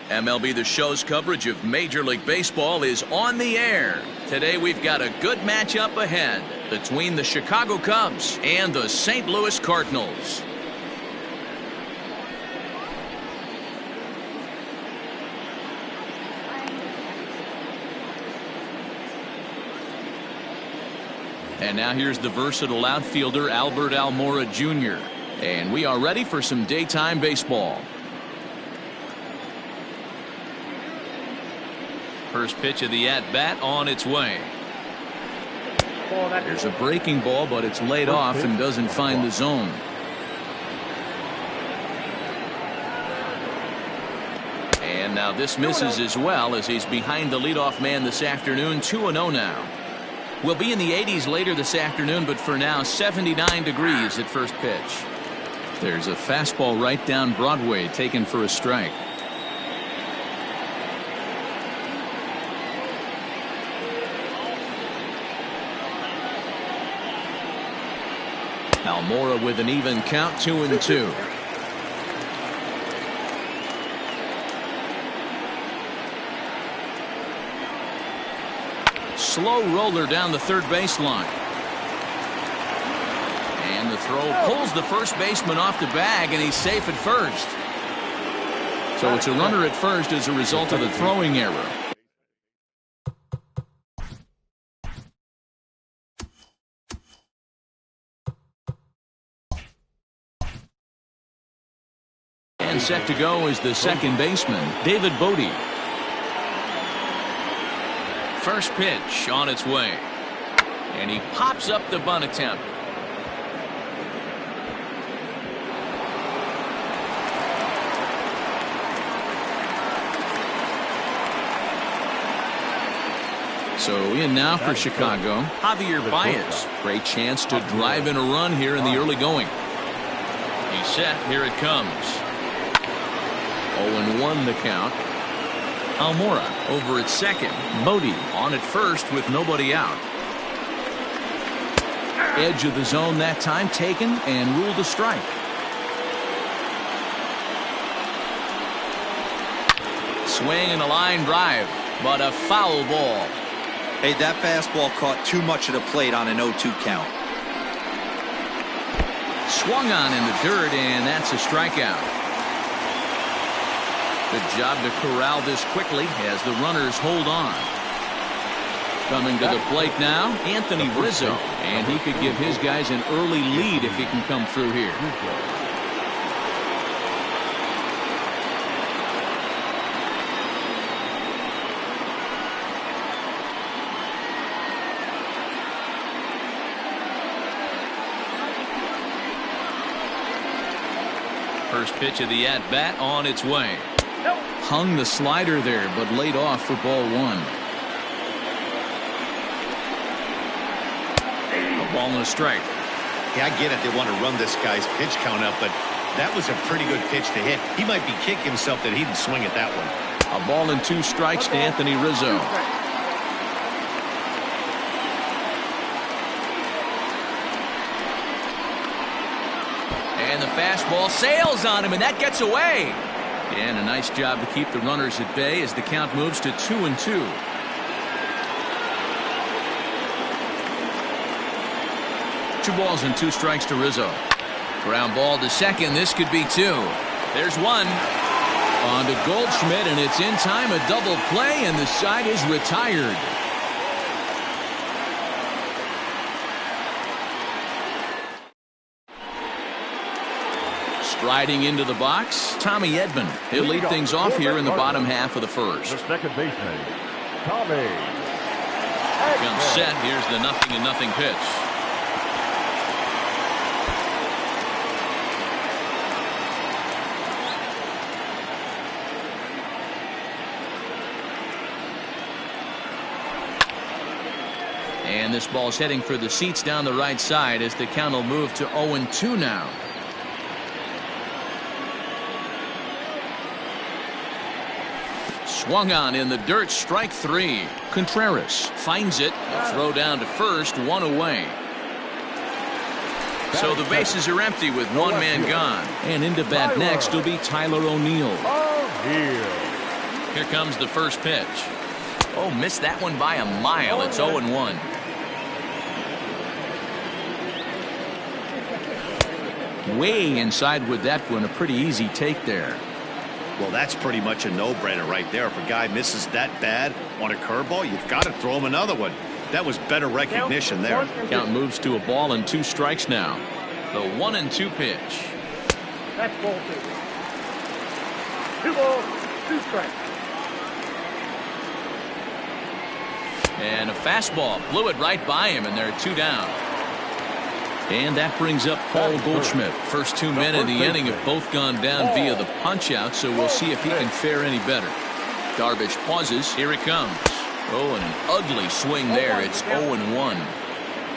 MLB The Show's coverage of Major League Baseball is on the air. Today we've got a good matchup ahead between the Chicago Cubs and the St. Louis Cardinals. And now here's the versatile outfielder Albert Almora Jr. And we are ready for some daytime baseball. First pitch of the at-bat on its way. There's a breaking ball, but it's laid off and doesn't find the zone. And now this misses as well, as he's behind the leadoff man this afternoon. 2-0 now. We'll be in the 80s later this afternoon, but for now 79 degrees at first pitch. There's a fastball right down Broadway, taken for a strike. Almora with an even count, 2-2. Slow roller down the third baseline. And the throw pulls the first baseman off the bag, and he's safe at first. So it's a runner at first as a result of the throwing error. And set to go is the second baseman, David Bodie. First pitch on its way. And he pops up the bunt attempt. So in now for Chicago, Javier Baez. Great chance to drive in a run here in the early going. He's set. Here it comes. 0-1 the count. Almora over at second. Bodie on at first with nobody out. Edge of the zone that time, taken and ruled a strike. Swing and a line drive, but a foul ball. Hey, that fastball caught too much of the plate on an 0-2 count. Swung on in the dirt, and that's a strikeout. Good job to corral this quickly as the runners hold on. Coming to the plate now, Anthony Rizzo, and he could give his guys an early lead if he can come through here. First pitch of the at-bat on its way. Hung the slider there, but laid off for ball one. A ball and a strike. Yeah, I get it. They want to run this guy's pitch count up, but that was a pretty good pitch to hit. He might be kicking himself that he didn't swing at that one. A ball and 2 strikes to Anthony Rizzo. And the fastball sails on him, and that gets away. And a nice job to keep the runners at bay as the count moves to 2-2. Two balls and 2 strikes to Rizzo. Ground ball to second. This could be 2. There's one. On to Goldschmidt, and it's in time. A double play, and the side is retired. Striding into the box, Tommy Edman. He'll lead things off here in the bottom half of the first. The second baseman, Tommy. Comes set. Here's the 0-0 pitch. And this ball's heading for the seats down the right side as the count will move to 0-2 now. Swung on in the dirt, strike 3. Contreras finds it. A throw down to first, 1 away. So the bases are empty with 1 man gone. And into bat next will be Tyler O'Neill. Here comes the first pitch. Oh, missed that one by a mile. It's 0-1. Way inside with that one. A pretty easy take there. Well, that's pretty much a no-brainer right there. If a guy misses that bad on a curveball, you've got to throw him another one. That was better recognition there. Count moves to a ball and 2 strikes now. The 1-2 pitch. That's ball 2. 2 balls, 2 strikes. And a fastball blew it right by him, and there are 2 down. And that brings up Paul Goldschmidt. First 2 men in the inning have both gone down via the punch-out, so we'll see if he can fare any better. Darvish pauses. Here it comes. Oh, and an ugly swing there. It's 0-1.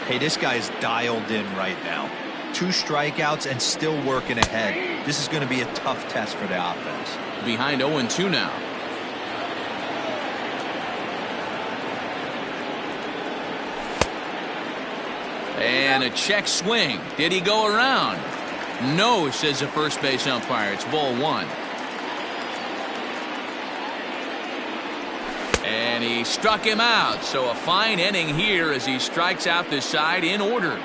Hey, this guy's dialed in right now. 2 strikeouts and still working ahead. This is going to be a tough test for the offense. Behind 0-2 now. And a check swing. Did he go around? No, says the first base umpire. It's ball 1. And he struck him out. So a fine inning here as he strikes out this side in order.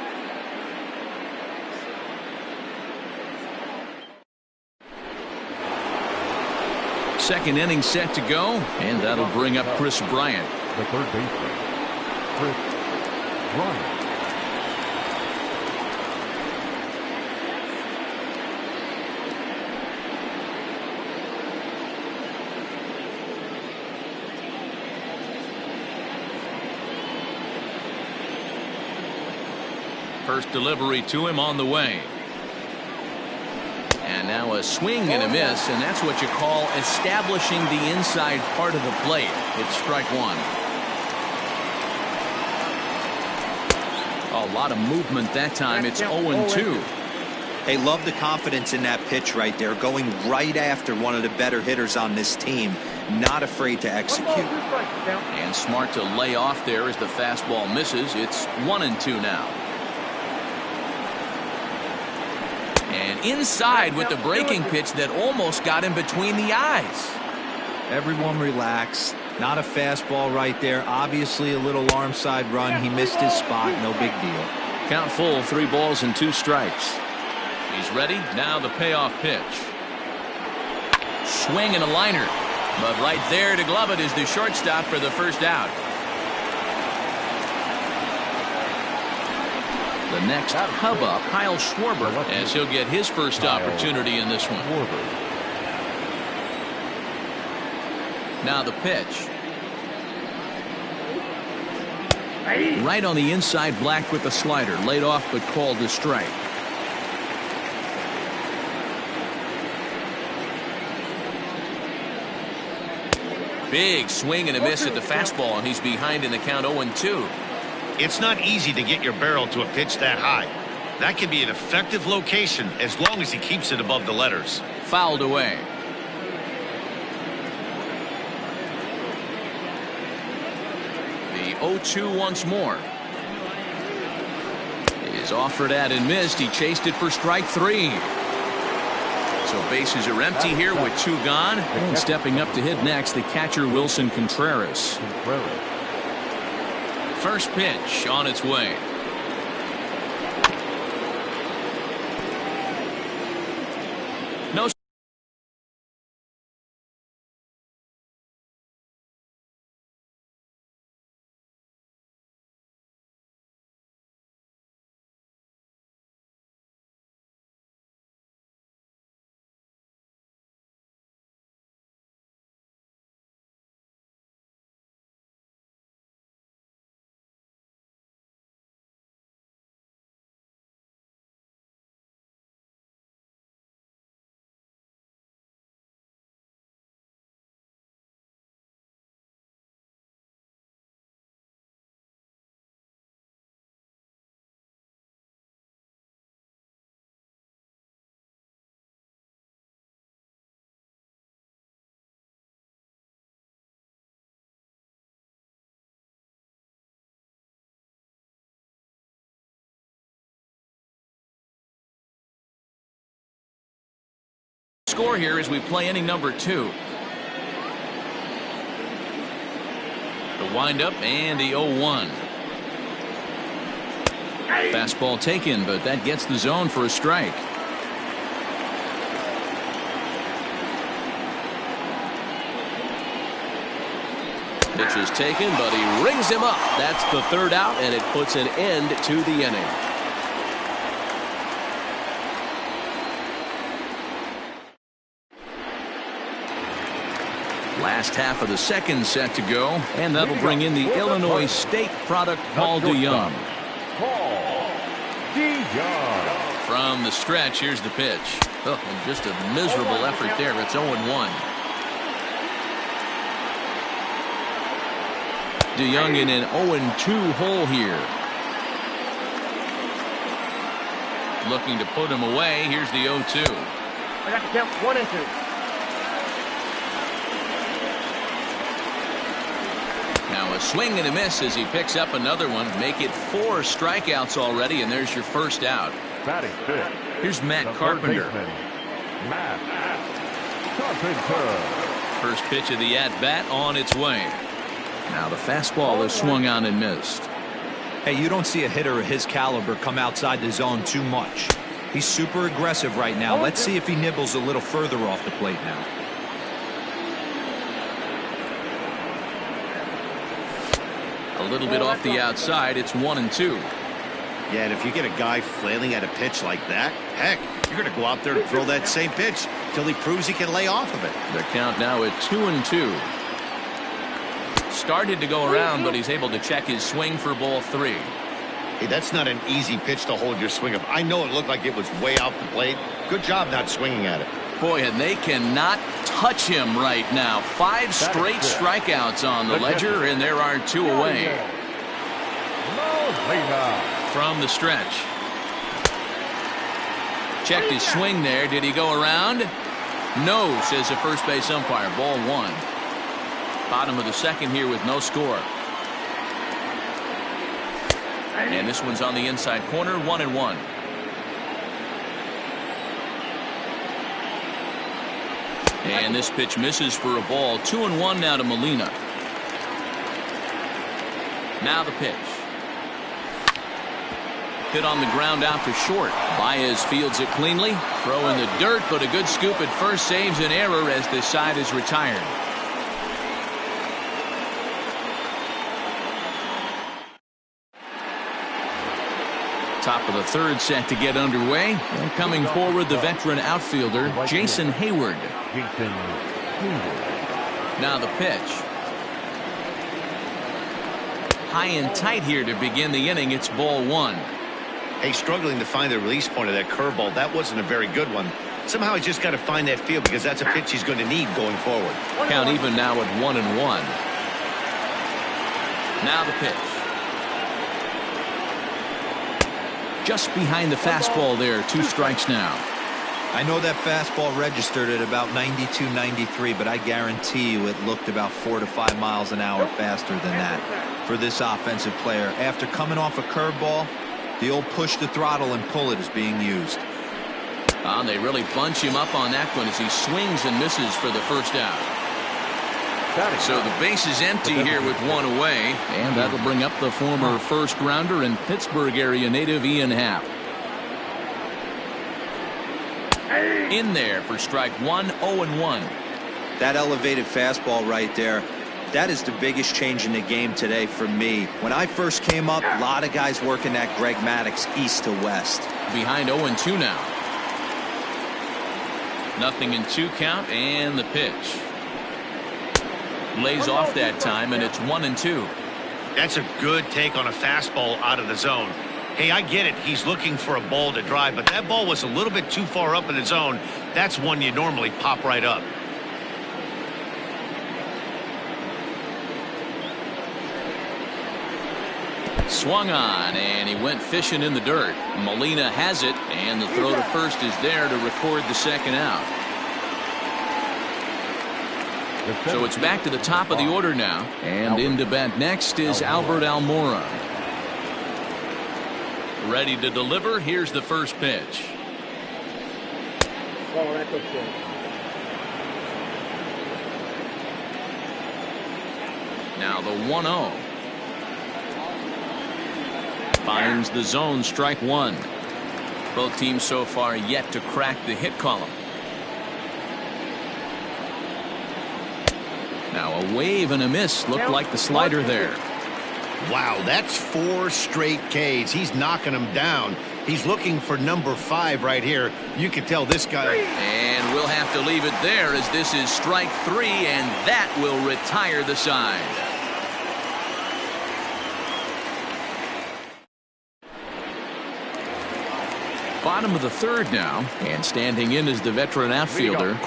Second inning set to go, and that'll bring up Chris Bryant. The third baseman, Chris Bryant. First delivery to him on the way. And now a swing and a miss, and that's what you call establishing the inside part of the plate. It's strike 1. A lot of movement that time. It's 0-2. Hey, love the confidence in that pitch right there. Going right after one of the better hitters on this team. Not afraid to execute. And smart to lay off there as the fastball misses. It's 1-2 now. And inside with the breaking pitch that almost got him between the eyes. Everyone relax. Not a fastball right there. Obviously a little arm side run. He missed his spot. No big deal. Count full, 3 balls and 2 strikes. He's ready. Now the payoff pitch. Swing and a liner. But right there to glove it is the shortstop for the first out. The next hub up, Kyle Schwarber, as he'll get his first opportunity in this one. Now the pitch. Right on the inside, Black with the slider. Laid off but called a strike. Big swing and a miss at the fastball, and he's behind in the count 0-2. It's not easy to get your barrel to a pitch that high. That can be an effective location as long as he keeps it above the letters. Fouled away. The 0-2 once more. Is offered at and missed. He chased it for strike 3. So bases are empty here with 2 gone. And stepping up to hit next, the catcher Wilson Contreras. First pitch on its way. No. Score here as we play inning number 2. The windup and the 0-1. Fastball taken, but that gets the zone for a strike. Pitch is taken, but he rings him up. That's the third out, and it puts an end to the inning. Last half of the second set to go, and that'll bring in the Illinois State product, Paul DeYoung. From the stretch, here's the pitch. Oh, and just a miserable effort there. It's 0-1. DeYoung in an 0-2 hole here. Looking to put him away. Here's the 0-2. I got to count 1 and 2. Now a swing and a miss as he picks up another one. Make it 4 strikeouts already, and there's your first out. Batting fifth. Here's Matt Carpenter. Matt Carpenter. First pitch of the at-bat on its way. Now the fastball is swung on and missed. Hey, you don't see a hitter of his caliber come outside the zone too much. He's super aggressive right now. Let's see if he nibbles a little further off the plate now. A little bit off the outside. It's 1-2. Yeah, and if you get a guy flailing at a pitch like that, heck, you're going to go out there and throw that same pitch till he proves he can lay off of it. The count now at 2-2. Started to go around, but he's able to check his swing for ball 3. Hey, that's not an easy pitch to hold your swing of. I know it looked like it was way off the plate. Good job not swinging at it. Boy, and they cannot touch him right now. 5 straight strikeouts on the ledger, and there are 2 away. From the stretch. Checked his swing there. Did he go around? No, says the first base umpire. Ball 1. Bottom of the second here with no score. And this one's on the inside corner. 1-1. And this pitch misses for a ball. 2-1 now to Molina. Now the pitch. Hit on the ground out to short. Baez fields it cleanly. Throw in the dirt, but a good scoop at first saves an error as this side is retired. Top of the third set to get underway. And coming forward, the veteran outfielder, Jason Hayward. Now the pitch. High and tight here to begin the inning. It's ball 1. Hey, struggling to find the release point of that curveball. That wasn't a very good one. Somehow he's just got to find that feel because that's a pitch he's going to need going forward. Count even now at 1-1. Now the pitch. Just behind the fastball there. 2 strikes now. I know that fastball registered at about 92, 93, but I guarantee you it looked about 4 to 5 miles an hour faster than that for this offensive player. After coming off a curveball, the old push the throttle and pull it is being used. They really bunch him up on that one as he swings and misses for the first out. So the base is empty here with 1 away, and that'll bring up the former first rounder and Pittsburgh area native Ian Happ. In there for strike 1, 0-1. That elevated fastball right there, that is the biggest change in the game today for me. When I first came up, a lot of guys working that Greg Maddux east to west. Behind 0-2 now. 0-2 count, and the pitch. Lays off that time, and it's 1-2. That's a good take on a fastball out of the zone. Hey, I get it. He's looking for a ball to drive, but that ball was a little bit too far up in the zone. That's one you normally pop right up. Swung on, and he went fishing in the dirt. Molina has it, and the throw to first is there to record the second out. So it's back to the top of the order now, and into bat next is Albert Almora. Ready to deliver. Here's the first pitch. Now the 1-0. Finds the zone, strike one. Both teams so far yet to crack the hit column. Now a wave and a miss. Looked like the slider there. Wow, that's 4 straight Ks. He's knocking them down. He's looking for number 5 right here. You can tell this guy. And we'll have to leave it there as this is strike 3, and that will retire the side. Bottom of the third now, and standing in is the veteran outfielder.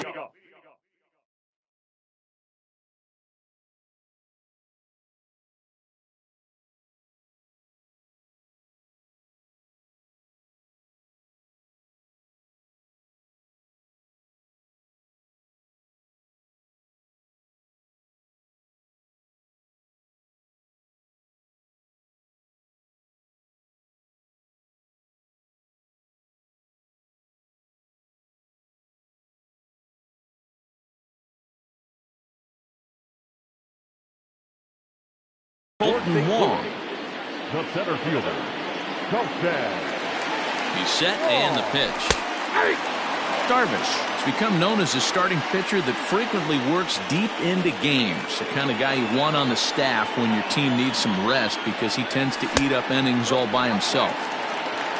Colton Wong. The center fielder, Colton. He's set and the pitch. Darvish has become known as a starting pitcher that frequently works deep into games. The kind of guy you want on the staff when your team needs some rest because he tends to eat up innings all by himself.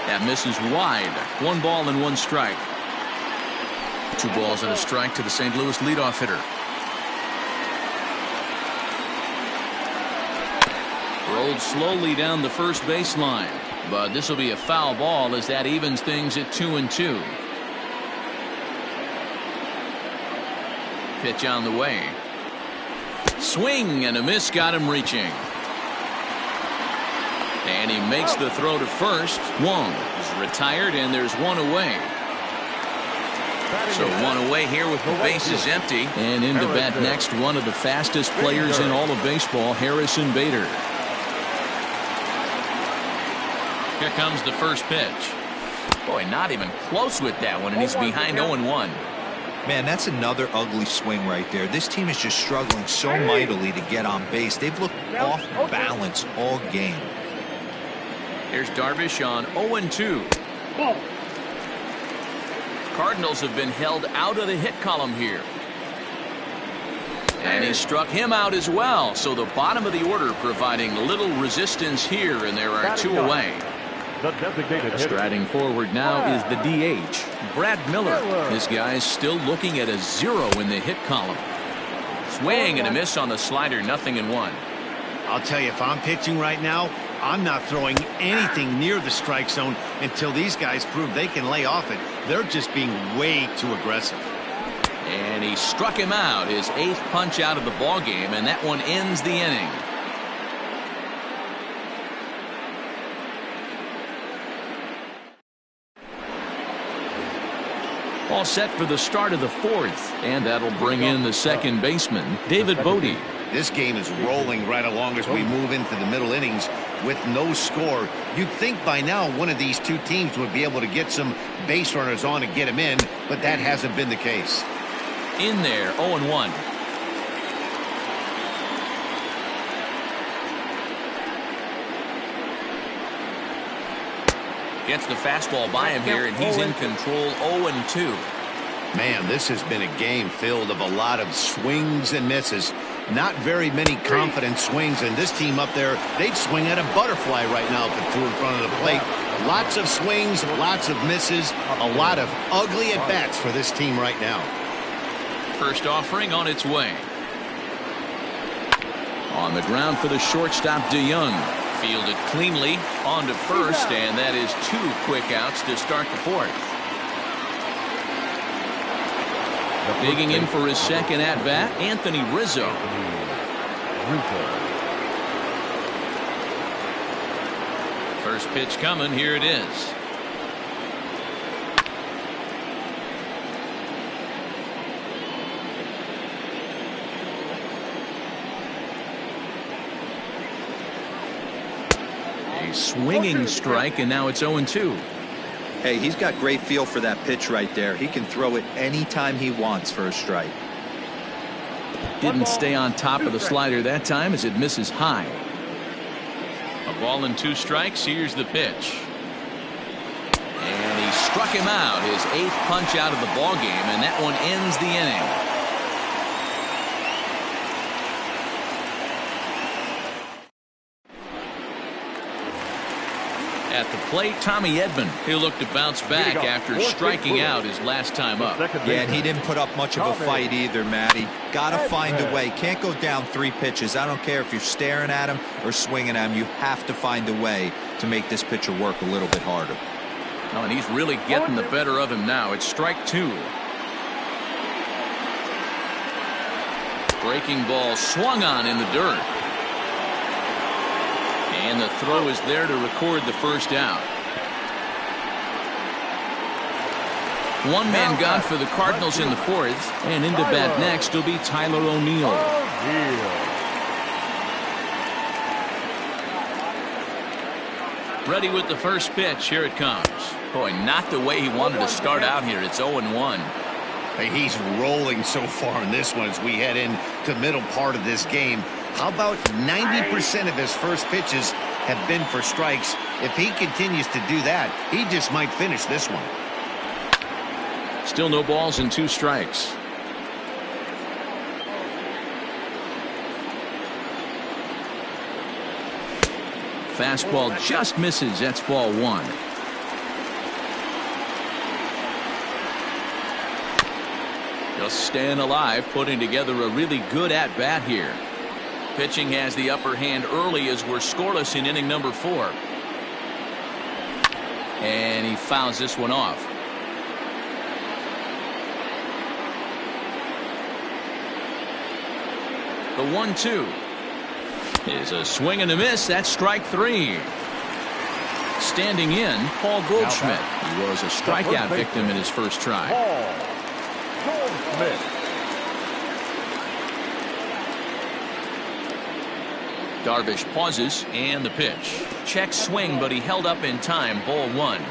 That misses wide. 1 ball and 1 strike. 2 balls and a strike to the St. Louis leadoff hitter. Rolled slowly down the first baseline, but this will be a foul ball as that evens things at 2-2. Pitch on the way. Swing and a miss got him reaching. And he makes the throw to first. Wong is retired and there's 1 away. So 1 away here with the bases empty. And in to bat next, one of the fastest players in all of baseball, Harrison Bader. Here comes the first pitch. Boy, not even close with that one, and he's behind 0-1. Man, that's another ugly swing right there. This team is just struggling so mightily to get on base. They've looked off balance all game. Here's Darvish on 0-2. Cardinals have been held out of the hit column here. And he struck him out as well. So the bottom of the order providing little resistance here, and there are 2 away. The designated hitter. Striding forward now is the DH, Brad Miller. This guy's still looking at a 0 in the hit column. Swing and a miss on the slider, 0-1. I'll tell you, if I'm pitching right now, I'm not throwing anything near the strike zone until these guys prove they can lay off it. They're just being way too aggressive. And he struck him out, his 8th punch out of the ball game, and that one ends the inning. All set for the start of the 4th, and that'll bring in the second baseman, David Bodie. This game is rolling right along as we move into the middle innings with no score. You'd think by now one of these 2 teams would be able to get some base runners on and get them in, but that hasn't been the case. In there, 0-1. Gets the fastball by him here, and he's in control, 0-2. Man, this has been a game filled of a lot of swings and misses. Not very many confident swings, and this team up there, they'd swing at a butterfly right now if it threw in front of the plate. Lots of swings, lots of misses, a lot of ugly at-bats for this team right now. First offering on its way. On the ground for the shortstop, DeYoung. Fielded cleanly on to first, and that is 2 quick outs to start the 4th. Digging in for his second at-bat, Anthony Rizzo. First pitch coming, here it is. A swinging strike, and now it's 0-2. Hey, he's got great feel for that pitch right there. He can throw it anytime he wants for a strike. Didn't stay on top of the slider that time as it misses high. A ball and 2 strikes. Here's the pitch. And he struck him out. His 8th punch out of the ball game, and that one ends the inning. At the plate, Tommy Edman. He'll look to bounce back after striking out his last time up. Yeah, and he didn't put up much of a fight either, Matty. Got to find a way. Can't go down 3 pitches. I don't care if you're staring at him or swinging at him. You have to find a way to make this pitcher work a little bit harder. Oh, and he's really getting the better of him now. It's strike 2. Breaking ball swung on in the dirt. And the throw is there to record the first out. 1 man gone for the Cardinals in the 4th. And into bat next will be Tyler O'Neill. Ready with the first pitch. Here it comes. Boy, not the way he wanted to start out here. It's 0-1. Hey, he's rolling so far in this one as we head into the middle part of this game. How about 90% of his first pitches have been for strikes? If he continues to do that, he just might finish this one. Still no balls and 2 strikes. Fastball just misses. That's ball 1. Just staying alive, putting together a really good at-bat here. Pitching has the upper hand early as we're scoreless in inning number 4. And he fouls this one off. The 1-2 is a swing and a miss. That's strike 3. Standing in, Paul Goldschmidt. He was a strikeout victim in his first try. Goldschmidt. Darvish pauses, and the pitch. Check swing, but he held up in time. Ball 1.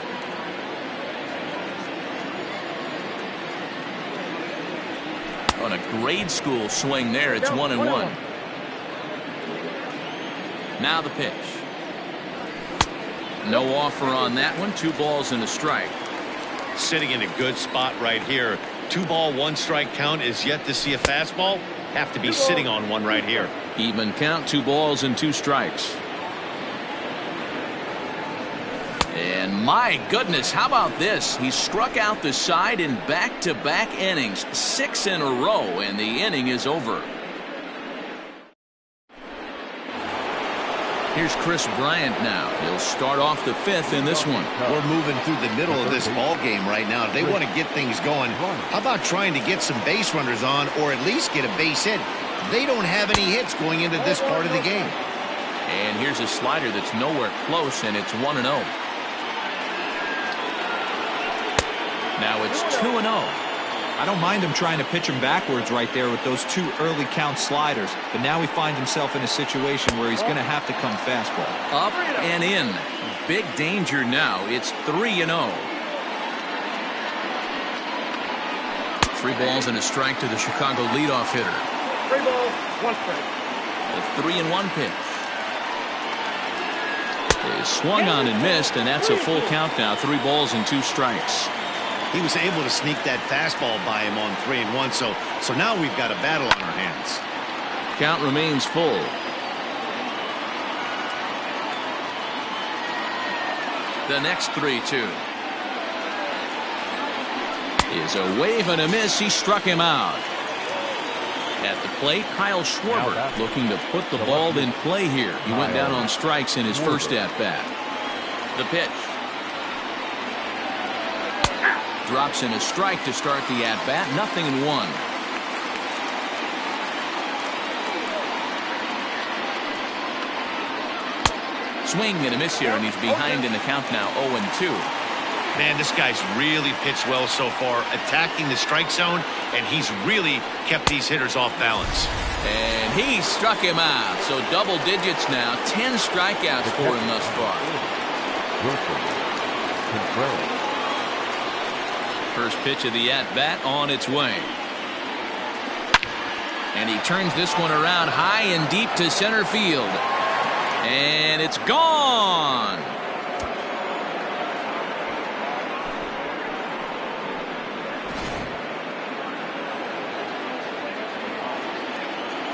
On a grade school swing there, it's 1-1. Now the pitch. No offer on that one. 2 balls and a strike. Sitting in a good spot right here. 2 ball, 1 strike count is yet to see a fastball. Have to be sitting on one right here. Even count. 2 balls and 2 strikes. And my goodness, how about this? He struck out the side in back-to-back innings. 6 in a row, and the inning is over. Here's Chris Bryant now. He'll start off the 5th in this one. We're moving through the middle of this ball game right now. They want to get things going. How about trying to get some base runners on, or at least get a base hit? They don't have any hits going into this part of the game. And here's a slider that's nowhere close, and it's 1-0. Now it's 2-0. I don't mind him trying to pitch him backwards right there with those 2 early count sliders, but now he finds himself in a situation where he's going to have to come fastball. Up and in. Big danger now. It's 3-0. 3 balls and a strike to the Chicago leadoff hitter. 3 balls, 1 strike. The 3-1 pitch. He swung on and missed, and that's a full count now. 3 balls and 2 strikes. He was able to sneak that fastball by him on 3-1, so now we've got a battle on our hands. Count remains full. The next 3-2 is a wave and a miss. He struck him out. At the plate, Kyle Schwarber looking to put the ball in play here. He went down on strikes in his first at-bat. The pitch. Drops in a strike to start the at-bat. 0-1. Swing and a miss here, and he's behind in the count now. 0-2. Man, this guy's really pitched well so far, attacking the strike zone, and he's really kept these hitters off balance. And he struck him out. So double digits now. 10 strikeouts for him thus far. First pitch of the at-bat on its way. And he turns this one around high and deep to center field. And it's gone.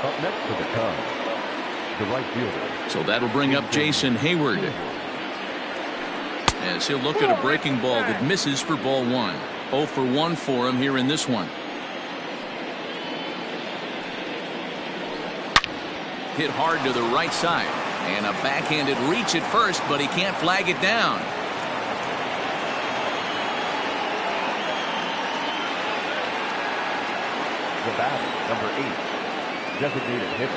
Up next for the Cubs, the right fielder. So that'll bring up Jason Hayward, as he'll look at a breaking ball that misses for ball one. 0 for 1 for him here in this one. Hit hard to the right side, and a backhanded reach at first, but he can't flag it down. The batter, number 8. Designated hitter,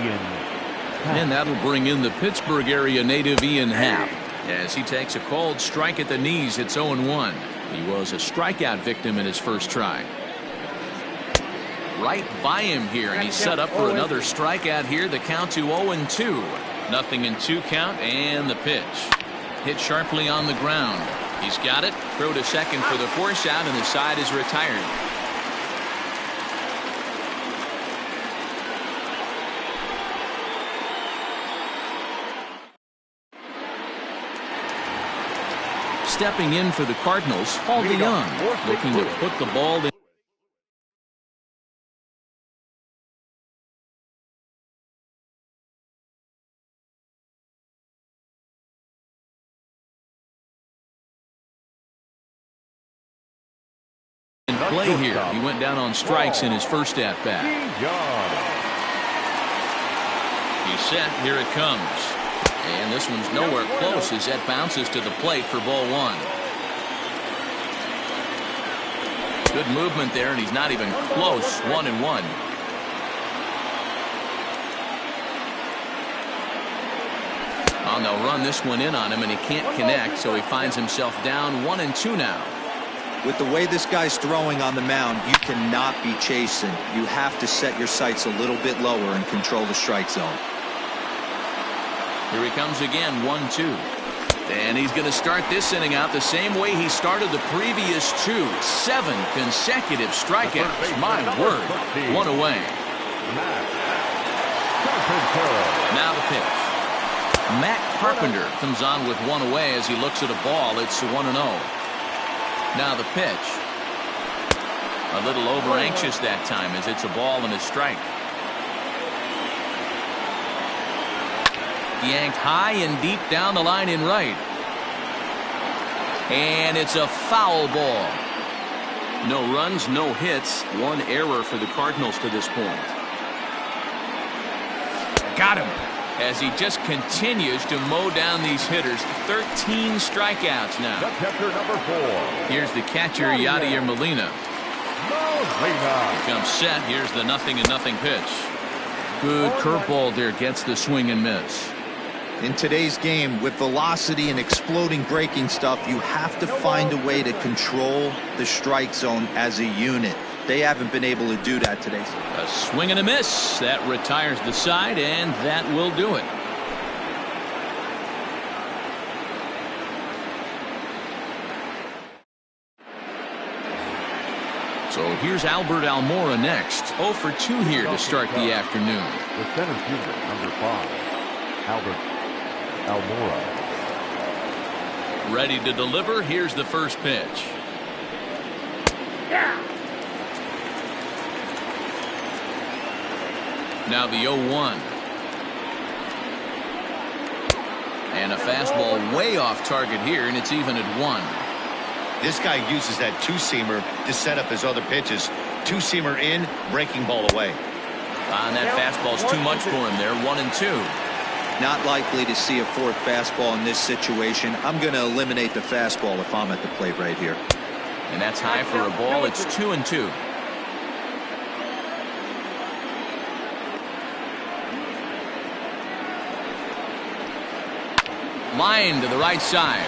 Ian Happ. And that'll bring in the Pittsburgh area native Ian Happ, as he takes a called strike at the knees. It's 0-1. He was a strikeout victim in his first try. Right by him here, and he's set up for another strikeout here. The count to 0-2. 0-2 count, and the pitch. Hit sharply on the ground. He's got it. Throw to second for the force out, and the side is retired. Stepping in for the Cardinals, Paul DeYoung, looking to put the ball in play here. He went down on strikes in his first at bat. He's set. Here it comes. And this one's nowhere close as that bounces to the plate for ball one. Good movement there, and he's not even close. 1-1. Oh, and they'll run this one in on him, and he can't connect, so he finds himself down 1-2 now. With the way this guy's throwing on the mound, you cannot be chasing. You have to set your sights a little bit lower and control the strike zone. Here he comes again, 1-2. And he's going to start this inning out the same way he started the previous two. 7 consecutive strikeouts. My word. 1 away. Now the pitch. Matt Carpenter comes on with 1 away as he looks at a ball. It's 1-0. Now the pitch. A little over anxious that time as it's a ball and a strike. Yanked high and deep down the line in right. And it's a foul ball. No runs, no hits. 1 error for the Cardinals to this point. Got him. As he just continues to mow down these hitters. 13 strikeouts now. The catcher, number 4. Here's the catcher, Yadier Molina. He comes set. Here's the 0-0 pitch. Good curveball there. Gets the swing and miss. In today's game, with velocity and exploding breaking stuff, you have to find a way to control the strike zone as a unit. They haven't been able to do that today. A swing and a miss. That retires the side, and that will do it. So here's Albert Almora next. 0 for 2 here to start the afternoon. The center fielder, number 5, Albert Almora. Ready to deliver. Here's the first pitch. Now the 0-1. And a fastball way off target here, and it's even at 1. This guy uses that two-seamer to set up his other pitches. Two-seamer in, breaking ball away. And that fastball's too much for him there. 1-2. Not likely to see a 4th fastball in this situation. I'm going to eliminate the fastball if I'm at the plate right here. And that's high for a ball. It's 2-2. Line to the right side.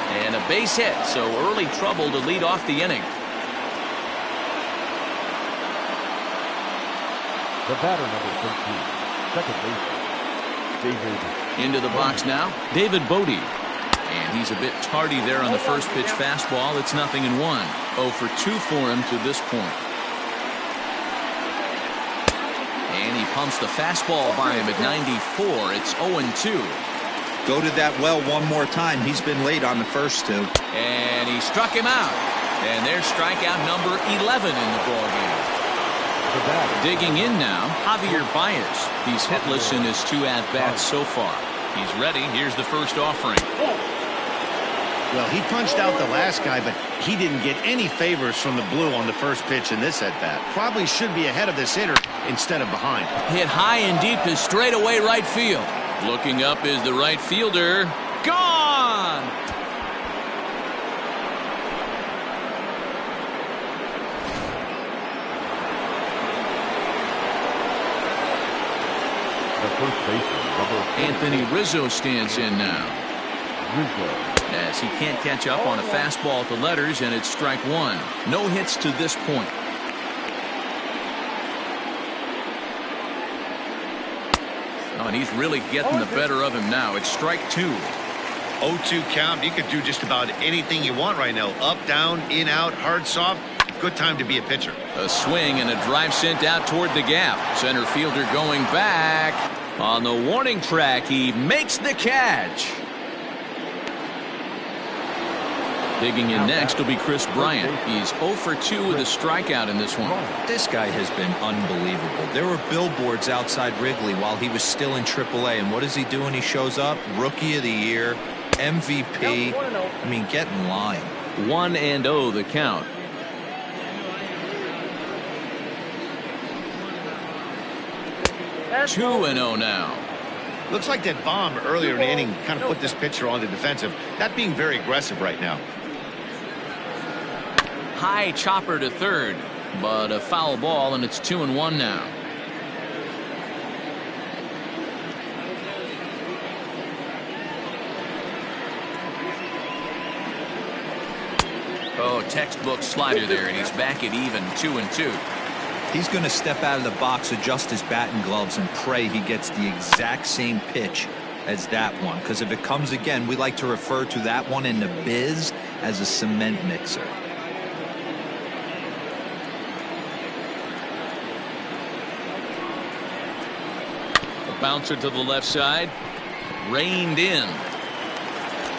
And a base hit, so early trouble to lead off the inning. The batter, number 13, second baseman, David. Into the box now, David Bodie. And he's a bit tardy there on the first pitch fastball. It's 0-1. 0 for 2 for him to this point. pumps the fastball by him at 94. It's 0-2. Go to that well one more time. He's been late on the first two. And he struck him out. And there's strikeout number 11 in the ballgame. Digging in now, Javier Baez. He's hitless in his 2 at-bats so far. He's ready. Here's the first offering. Well, he punched out the last guy, but he didn't get any favors from the blue on the first pitch in this at-bat. Probably should be ahead of this hitter instead of behind. Hit high and deep to straightaway right field. Looking up is the right fielder. Gone! The first baseman, number 4. Anthony Rizzo stands in now. As he can't catch up on a fastball at the letters, and it's strike 1. No hits to this point. Oh, and he's really getting the better of him now. It's strike 2. 0-2 count. You could do just about anything you want right now. Up, down, in, out, hard, soft. Good time to be a pitcher. A swing and a drive sent out toward the gap. Center fielder going back. On the warning track, he makes the catch. Digging in next will be Chris Bryant. He's 0 for 2 with a strikeout in this one. This guy has been unbelievable. There were billboards outside Wrigley while he was still in AAA, and what does he do when he shows up? Rookie of the Year, MVP. I mean, get in line. 1-0 the count. That's 2-0 now. Looks like that bomb earlier in the inning kind of put this pitcher on the defensive. Not being very aggressive right now. High chopper to third, but a foul ball, and it's 2-1 now. Oh, textbook slider there, and he's back at even 2-2. He's going to step out of the box, adjust his batting gloves, and pray he gets the exact same pitch as that one. Because if it comes again, we like to refer to that one in the biz as a cement mixer. A bouncer to the left side. Reined in.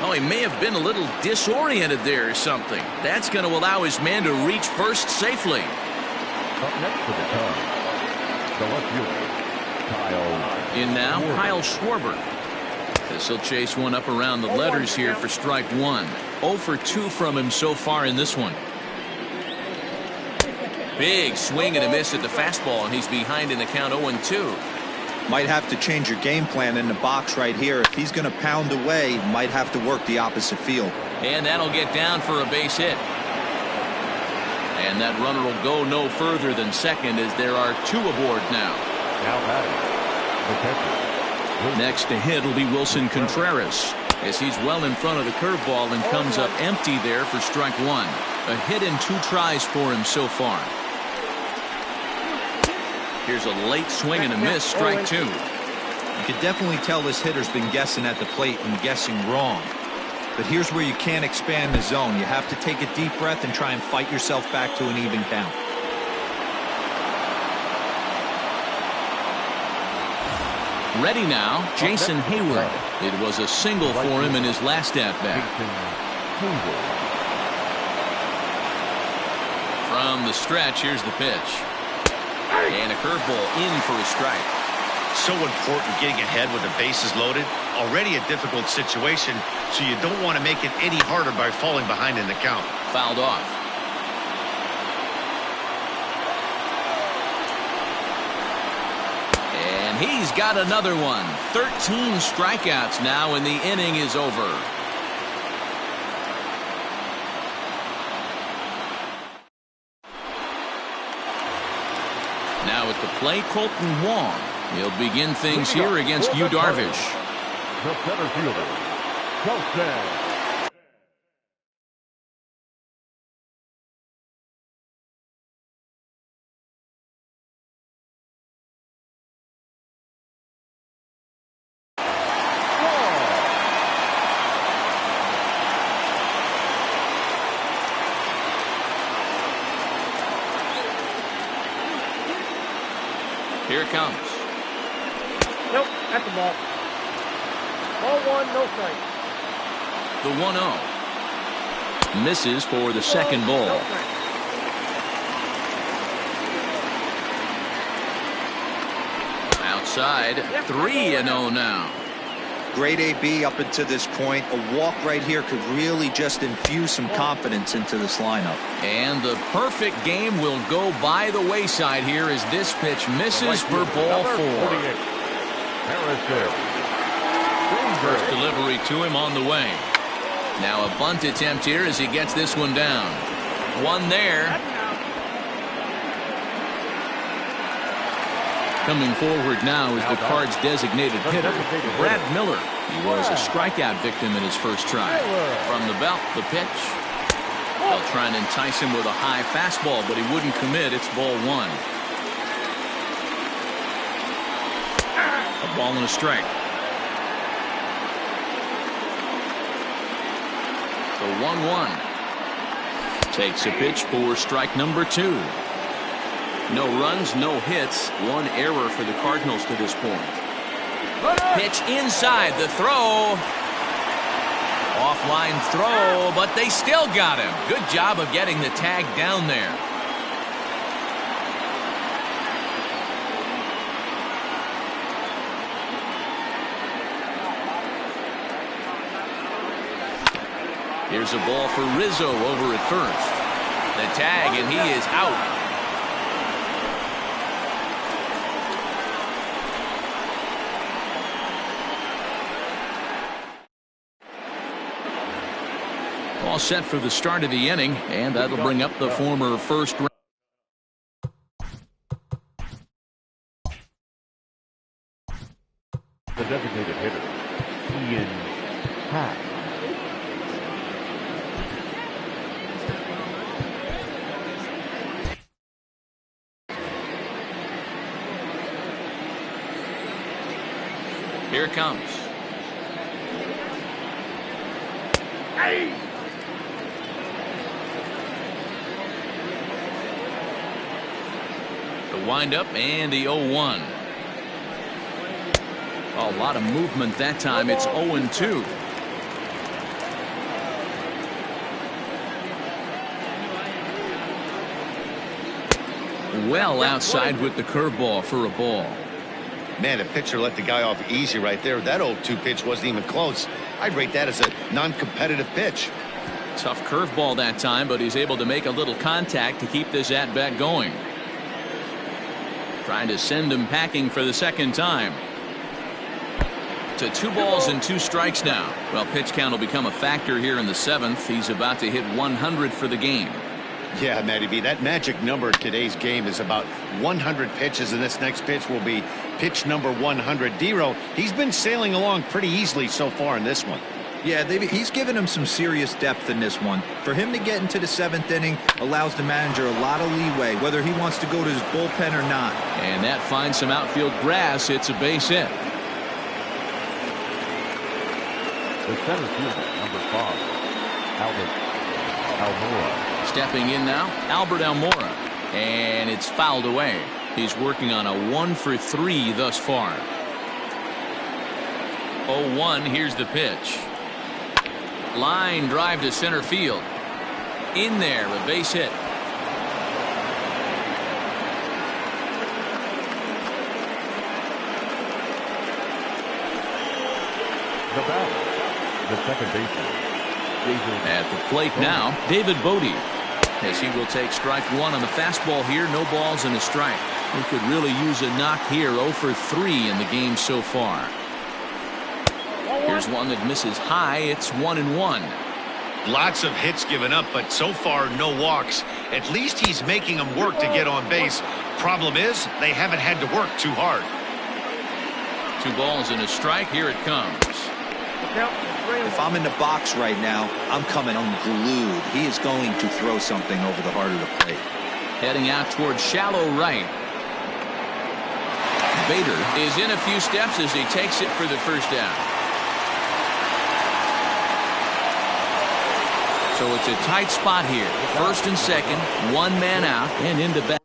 Oh, he may have been a little disoriented there or something. That's going to allow his man to reach first safely. Up next for the Cubs, the left fielder, Kyle. In now, Kyle Schwarber. This will chase one up around the letters here for strike 1. 0 for 2 from him so far in this one. Big swing and a miss at the fastball, and he's behind in the count 0-2. Might have to change your game plan in the box right here. If he's going to pound away, might have to work the opposite field. And that'll get down for a base hit. And that runner will go no further than second as there are 2 aboard now. Now batting, the catcher. Next to hit will be Wilson Contreras as he's well in front of the curveball and comes up empty there for strike 1. A hit in 2 tries for him so far. Here's a late swing and a miss, strike 2. You could definitely tell this hitter's been guessing at the plate and guessing wrong. But here's where you can't expand the zone. You have to take a deep breath and try and fight yourself back to an even count. Ready now, Jason Hayward. It was a single for him in his last at-bat. From the stretch, here's the pitch. And a curveball in for a strike. So important getting ahead with the bases loaded. Already a difficult situation, so you don't want to make it any harder by falling behind in the count. Fouled off. And he's got another one. 13 strikeouts now, and the inning is over. Now at the plate, Colton Wong. He'll begin things here against Yu Darvish. The center fielder, Colton. Here it comes. At the ball. Ball one, no strike. The 1-0. Misses for the second ball. No strike. Outside, 3-0 now. Great AB up until this point. A walk right here could really just infuse some confidence into this lineup. And the perfect game will go by the wayside here as this pitch misses for ball 4. First delivery to him on the way. Now a bunt attempt here as he gets this one down. One there. Coming forward now is the Cards' designated hitter, Brad Miller. He was a strikeout victim in his first try. From the belt, the pitch. They'll try and entice him with a high fastball, but he wouldn't commit. It's ball 1. A ball and a strike. The 1-1. Takes a pitch for strike number 2. No runs, no hits. One error for the Cardinals to this point. Pitch inside, the throw. Offline throw, but they still got him. Good job of getting the tag down there. Here's a ball for Rizzo over at first. The tag, and he is out. All set for the start of the inning, and that'll bring up the former first round. The designated hitter, Ian Happ. Here it comes. Hey! The windup and the 0-1. A lot of movement that time. It's 0-2. Well outside with the curveball for a ball. Man, the pitcher let the guy off easy right there. That 0-2 pitch wasn't even close. I'd rate that as a non-competitive pitch. Tough curveball that time, but he's able to make a little contact to keep this at-bat going. Trying to send him packing for the second time. To 2 balls and 2 strikes now. Well, pitch count will become a factor here in the 7th. He's about to hit 100 for the game. Yeah, Matty B, that magic number in today's game is about 100 pitches, and this next pitch will be pitch number 100. D-Row, he's been sailing along pretty easily so far in this one. Yeah, he's given him some serious depth in this one. For him to get into the 7th inning allows the manager a lot of leeway, whether he wants to go to his bullpen or not. And that finds some outfield grass. It's a base hit. The center fielder, number 5, Albert Almora. Stepping in now, Albert Almora. And it's fouled away. He's working on a 1-for-3 thus far. 0-1, here's the pitch. Line drive to center field. In there, a base hit. The batter, the second baseman, At the plate now, David Bodie. As he will take strike 1 on the fastball here. No balls and a strike. He could really use a knock here. 0-for-3 in the game so far. Here's one that misses high. It's 1-1. Lots of hits given up, but so far no walks. At least he's making them work to get on base. Problem is, they haven't had to work too hard. 2 balls and a strike. Here it comes. If I'm in the box right now, I'm coming unglued. He is going to throw something over the heart of the plate. Heading out towards shallow right. Bader is in a few steps as he takes it for the first down. So it's a tight spot here. First and second, 1 man out, and into bat.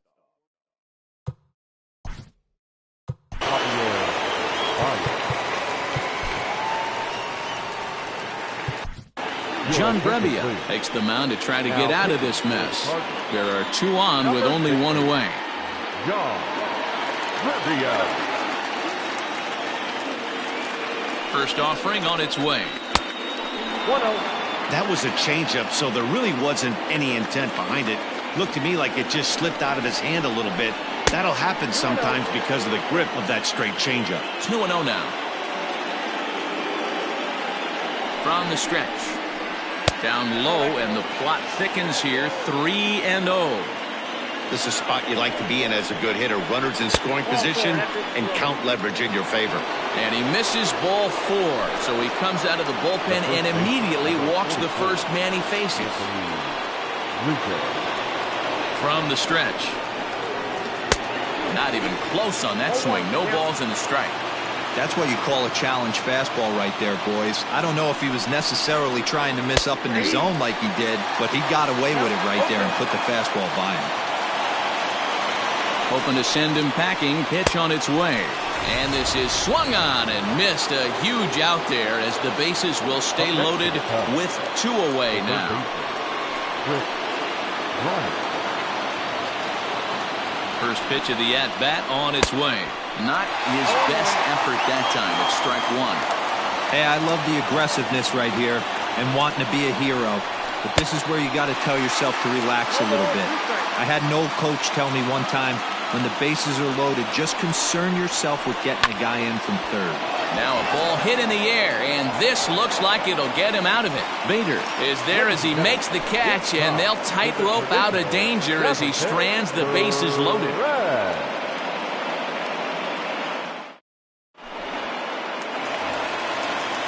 Javier Arias. John Brebbia takes the mound to try to get out of this mess. There are 2 on with only 1 away. John Brebbia. First offering on its way. 1-0. That was a changeup, so there really wasn't any intent behind it. Looked to me like it just slipped out of his hand a little bit. That'll happen sometimes because of the grip of that straight changeup. 2-0 now. From the stretch. Down low, and the plot thickens here. 3-0. This is a spot you like to be in as a good hitter. Runners in scoring position and count leverage in your favor. And he misses ball 4. So he comes out of the bullpen and immediately walks the first man he faces. From the stretch. Not even close on that swing. No balls in the strike. That's what you call a challenge fastball right there, boys. I don't know if he was necessarily trying to miss up in the zone like he did, but he got away with it right there and put the fastball by him. Hoping to send him packing. Pitch on its way. And this is swung on and missed. A huge out there as the bases will stay loaded with 2 away now. First pitch of the at-bat on its way. Not his best effort that time. It's strike 1. Hey, I love the aggressiveness right here and wanting to be a hero. But this is where you got to tell yourself to relax a little bit. I had an old coach tell me one time, when the bases are loaded, just concern yourself with getting a guy in from third. Now a ball hit in the air, and this looks like it'll get him out of it. Bader is there as he makes the catch, and they'll tightrope out of danger as he strands the bases loaded.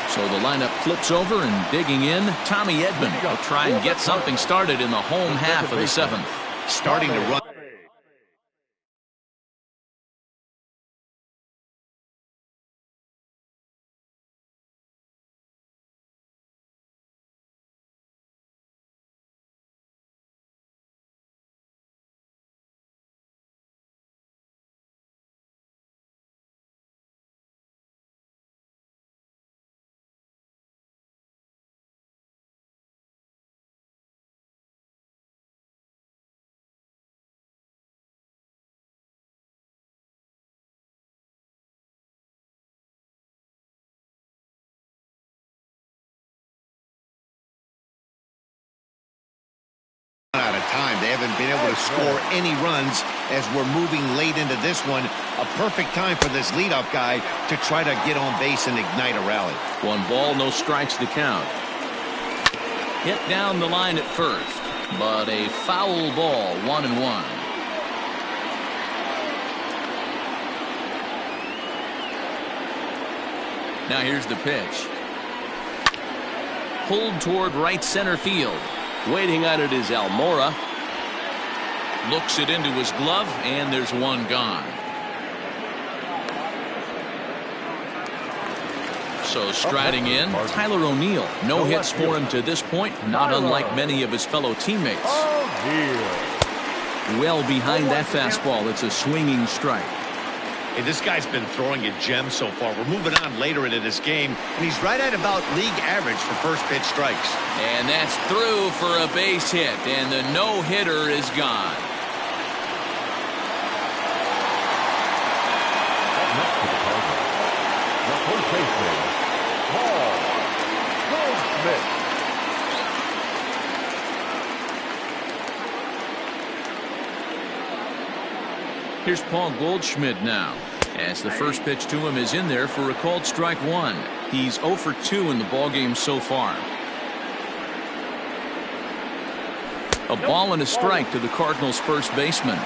So the lineup flips over, and digging in, Tommy Edman will try and get something started in the home half of the 7th. Starting to run. Out of time. They haven't been able to score any runs as we're moving late into this one. A perfect time for this leadoff guy to try to get on base and ignite a rally. 1 ball, no strikes to count. Hit down the line at first, but a foul ball. 1-1. Now here's the pitch. Pulled toward right center field. Waiting on it is Almora. Looks it into his glove, and there's 1 gone. So striding in, Tyler O'Neill. No hits for him to this point, not unlike many of his fellow teammates. Well behind that fastball. It's a swinging strike. Hey, this guy's been throwing a gem so far. We're moving on later into this game, and he's right at about league average for first pitch strikes. And that's through for a base hit, and the no-hitter is gone. Next to the target, the first baseman, Paul Goldschmidt. Here's Paul Goldschmidt now, as the first pitch to him is in there for a called strike 1. He's 0 for 2 in the ballgame so far. A ball and a strike to the Cardinals' first baseman.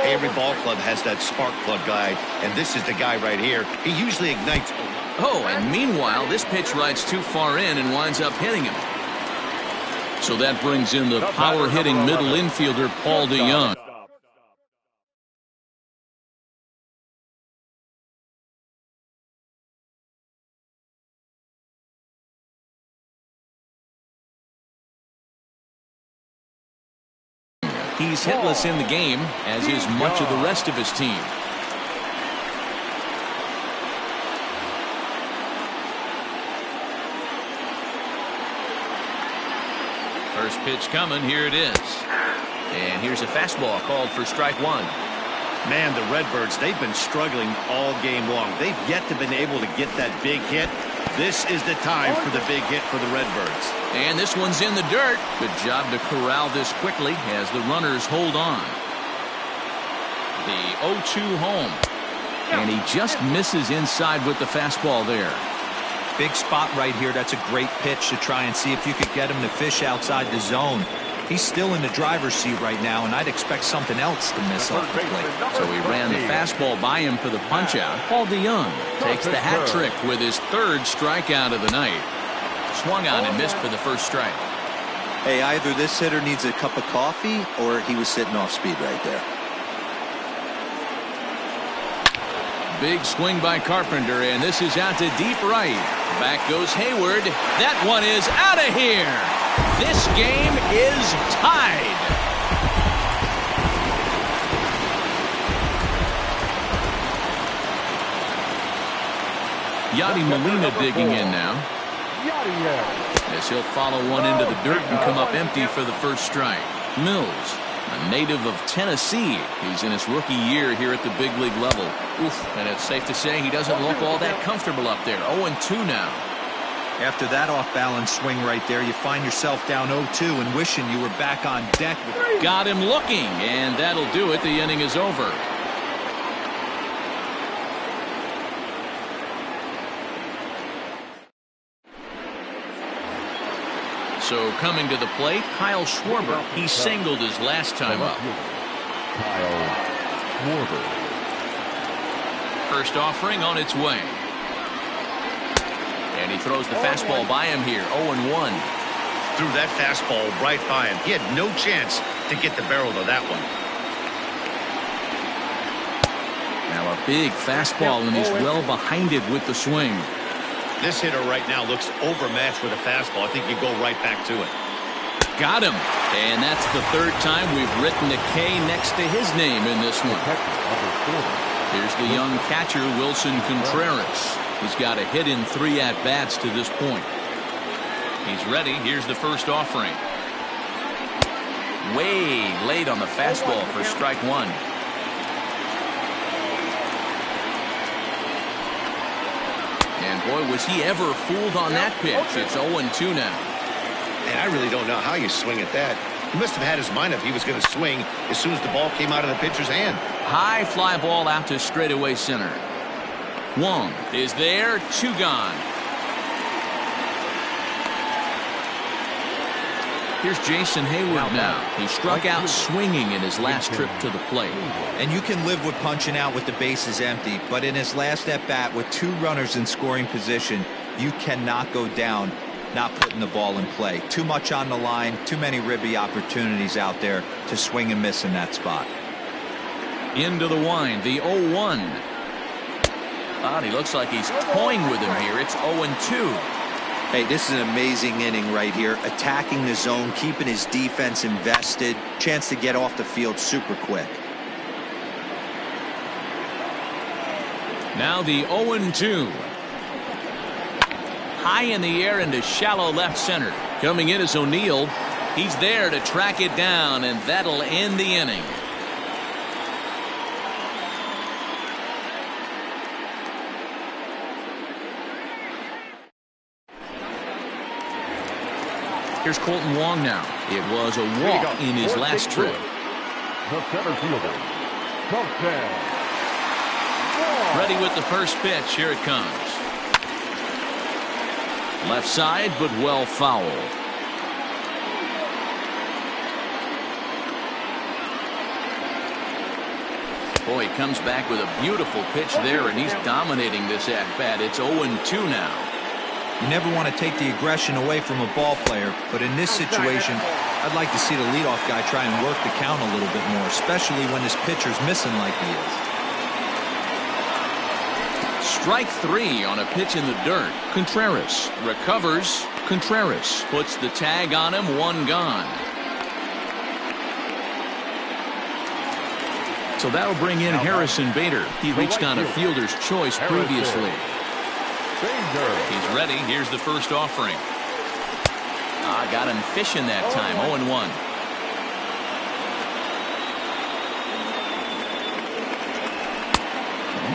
Every ball club has that spark plug guy, and this is the guy right here. He usually ignites. Oh, and meanwhile, this pitch rides too far in and winds up hitting him. So that brings in the power-hitting middle infielder, Paul DeYoung. He's hitless in the game, as is much of the rest of his team. First pitch coming. Here it is. And here's a fastball called for strike one. Man, the Redbirds, they've been struggling all game long. They've yet to been able to get that big hit. This is the time for the big hit for the Redbirds. And this one's in the dirt. Good job to corral this quickly as the runners hold on. The 0-2 home. And he just misses inside with the fastball there. Big spot right here. That's a great pitch to try and see if you could get him to fish outside the zone. He's still in the driver's seat right now, and I'd expect something else to miss off the plate. So he ran the fastball by him for the punch-out. Paul DeYoung takes the hat trick with his third strikeout of the night. Swung on and missed for the first strike. Hey, either this hitter needs a cup of coffee or he was sitting off speed right there. Big swing by Carpenter, and this is out to deep right. Back goes Hayward. That one is out of here. This game is tied. Yadi Molina digging in now. As he'll follow one into the dirt and come up empty for the first strike. Mills, a native of Tennessee. He's in his rookie year here at the big league level. Oof, and it's safe to say he doesn't look all that comfortable up there. 0-2 now. After that off-balance swing right there, you find yourself down 0-2 and wishing you were back on deck. Got him looking, and that'll do it. The inning is over. So coming to the plate, Kyle Schwarber. He singled his last time up. Kyle Schwarber. First offering on its way. And he throws the fastball by him here. 0-1. Threw that fastball right by him. He had no chance to get the barrel of that one. Now a big fastball, and he's well behind it with the swing. This hitter right now looks overmatched with a fastball. I think you go right back to it. Got him. And that's the third time we've written a K next to his name in this one. Here's the young catcher, Wilson Contreras. He's got a hit in 3 at-bats to this point. He's ready. Here's the first offering. Way late on the fastball for strike one. And boy, was he ever fooled on that pitch. It's 0-2 now. And I really don't know how you swing at that. He must have had his mind up he was going to swing as soon as the ball came out of the pitcher's hand. High fly ball out to straightaway center. Wong is there. 2 gone. Here's Jason Hayward now. He struck out swinging in his last trip to the plate. And you can live with punching out with the bases empty, but in his last at-bat with 2 runners in scoring position, you cannot go down not putting the ball in play. Too much on the line, too many ribby opportunities out there to swing and miss in that spot. Into the wind, the 0-1. He looks like he's toying with him here. It's 0-2. Hey, this is an amazing inning right here. Attacking the zone, keeping his defense invested. Chance to get off the field super quick. Now the 0-2. High in the air into shallow left center. Coming in is O'Neill. He's there to track it down, and that'll end the inning. Here's Colton Wong now. It was a walk in his last trip. The center fielder, Colton. Ready with the first pitch. Here it comes. Left side, but well fouled. Boy, he comes back with a beautiful pitch there, and he's dominating this at-bat. It's 0-2 now. You never want to take the aggression away from a ball player, but in this situation, I'd like to see the leadoff guy try and work the count a little bit more, especially when this pitcher's missing like he is. Strike 3 on a pitch in the dirt. Contreras recovers. Contreras puts the tag on him. 1 gone. So that'll bring in Harrison Bader. He reached on a fielder's choice previously. He's ready. Here's the first offering. Got him fishing that time. 0-1.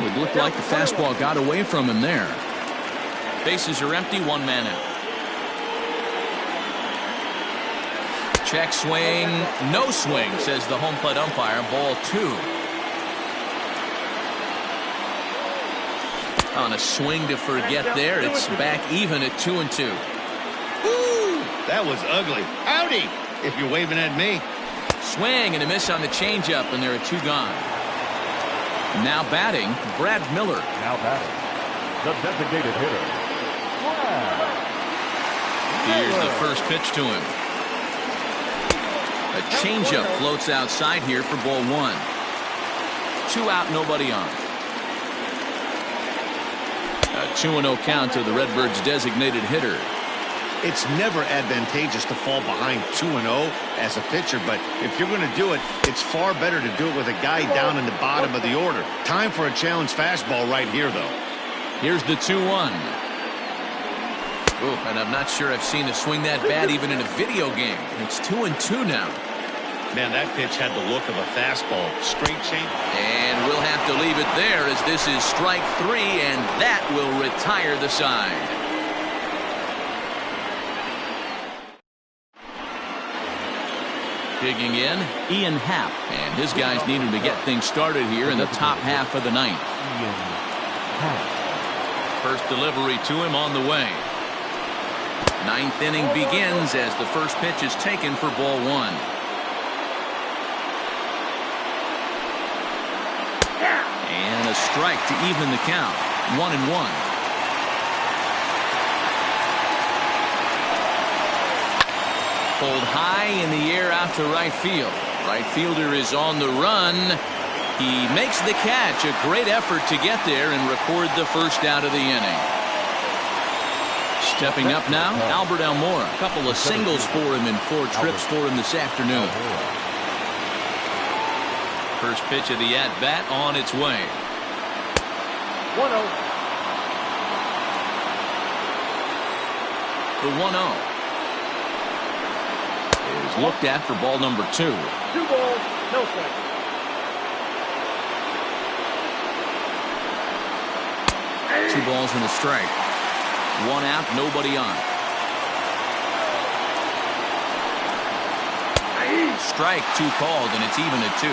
It looked like the fastball got away from him there. Bases are empty, one man out. Check swing, no swing, says the home plate umpire. Ball 2. On a swing to forget there, it's back even at 2-2. Woo! That was ugly. Howdy, if you're waving at me. Swing and a miss on the changeup, and there are 2 gone. Now batting, Brad Miller. Now batting, the designated hitter, Brad. Here's the first pitch to him. A changeup floats outside here for ball 1. 2 out, nobody on. A 2-0 count to the Redbirds' designated hitter. It's never advantageous to fall behind 2-0 as a pitcher, but if you're going to do it, it's far better to do it with a guy down in the bottom of the order. Time for a challenge fastball right here, though. Here's the 2-1. And I'm not sure I've seen a swing that bad even in a video game. It's 2-2 now. Man, that pitch had the look of a fastball. Straight change. And we'll have to leave it there as this is strike 3, and that will retire the side. Digging in, Ian Happ, and his guys need him to get things started here in the top half of the 9th. First delivery to him on the way. 9th inning begins as the first pitch is taken for ball 1. And a strike to even the count. 1-1. Pulled high in the air out to right field. Right fielder is on the run. He makes the catch. A great effort to get there and record the first out of the inning. Stepping up now, Albert Almora. A couple of singles for him and 4 trips for him this afternoon. First pitch of the at-bat on its way. 1-0. The 1-0. Is looked at for ball number 2. 2 balls, no strikes. Two balls and a strike. 1 out, nobody on. Strike 2 called, and it's even at 2.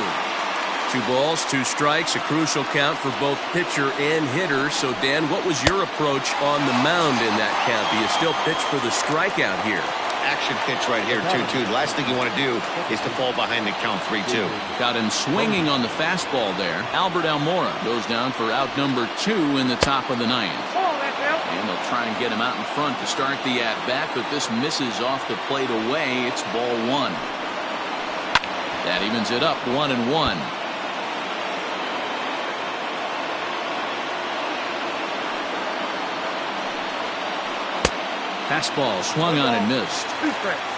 2 balls, 2 strikes, a crucial count for both pitcher and hitter. So, Dan, what was your approach on the mound in that count? Do you still pitch for the strikeout here? Action pitch right here, 2-2. The last thing you want to do is to fall behind the count 3-2. Got him swinging on the fastball there. Albert Almora goes down for out number 2 in the top of the 9th. And they'll try and get him out in front to start the at-bat, but this misses off the plate away. It's ball 1. That evens it up, 1-1. Fastball swung on and missed.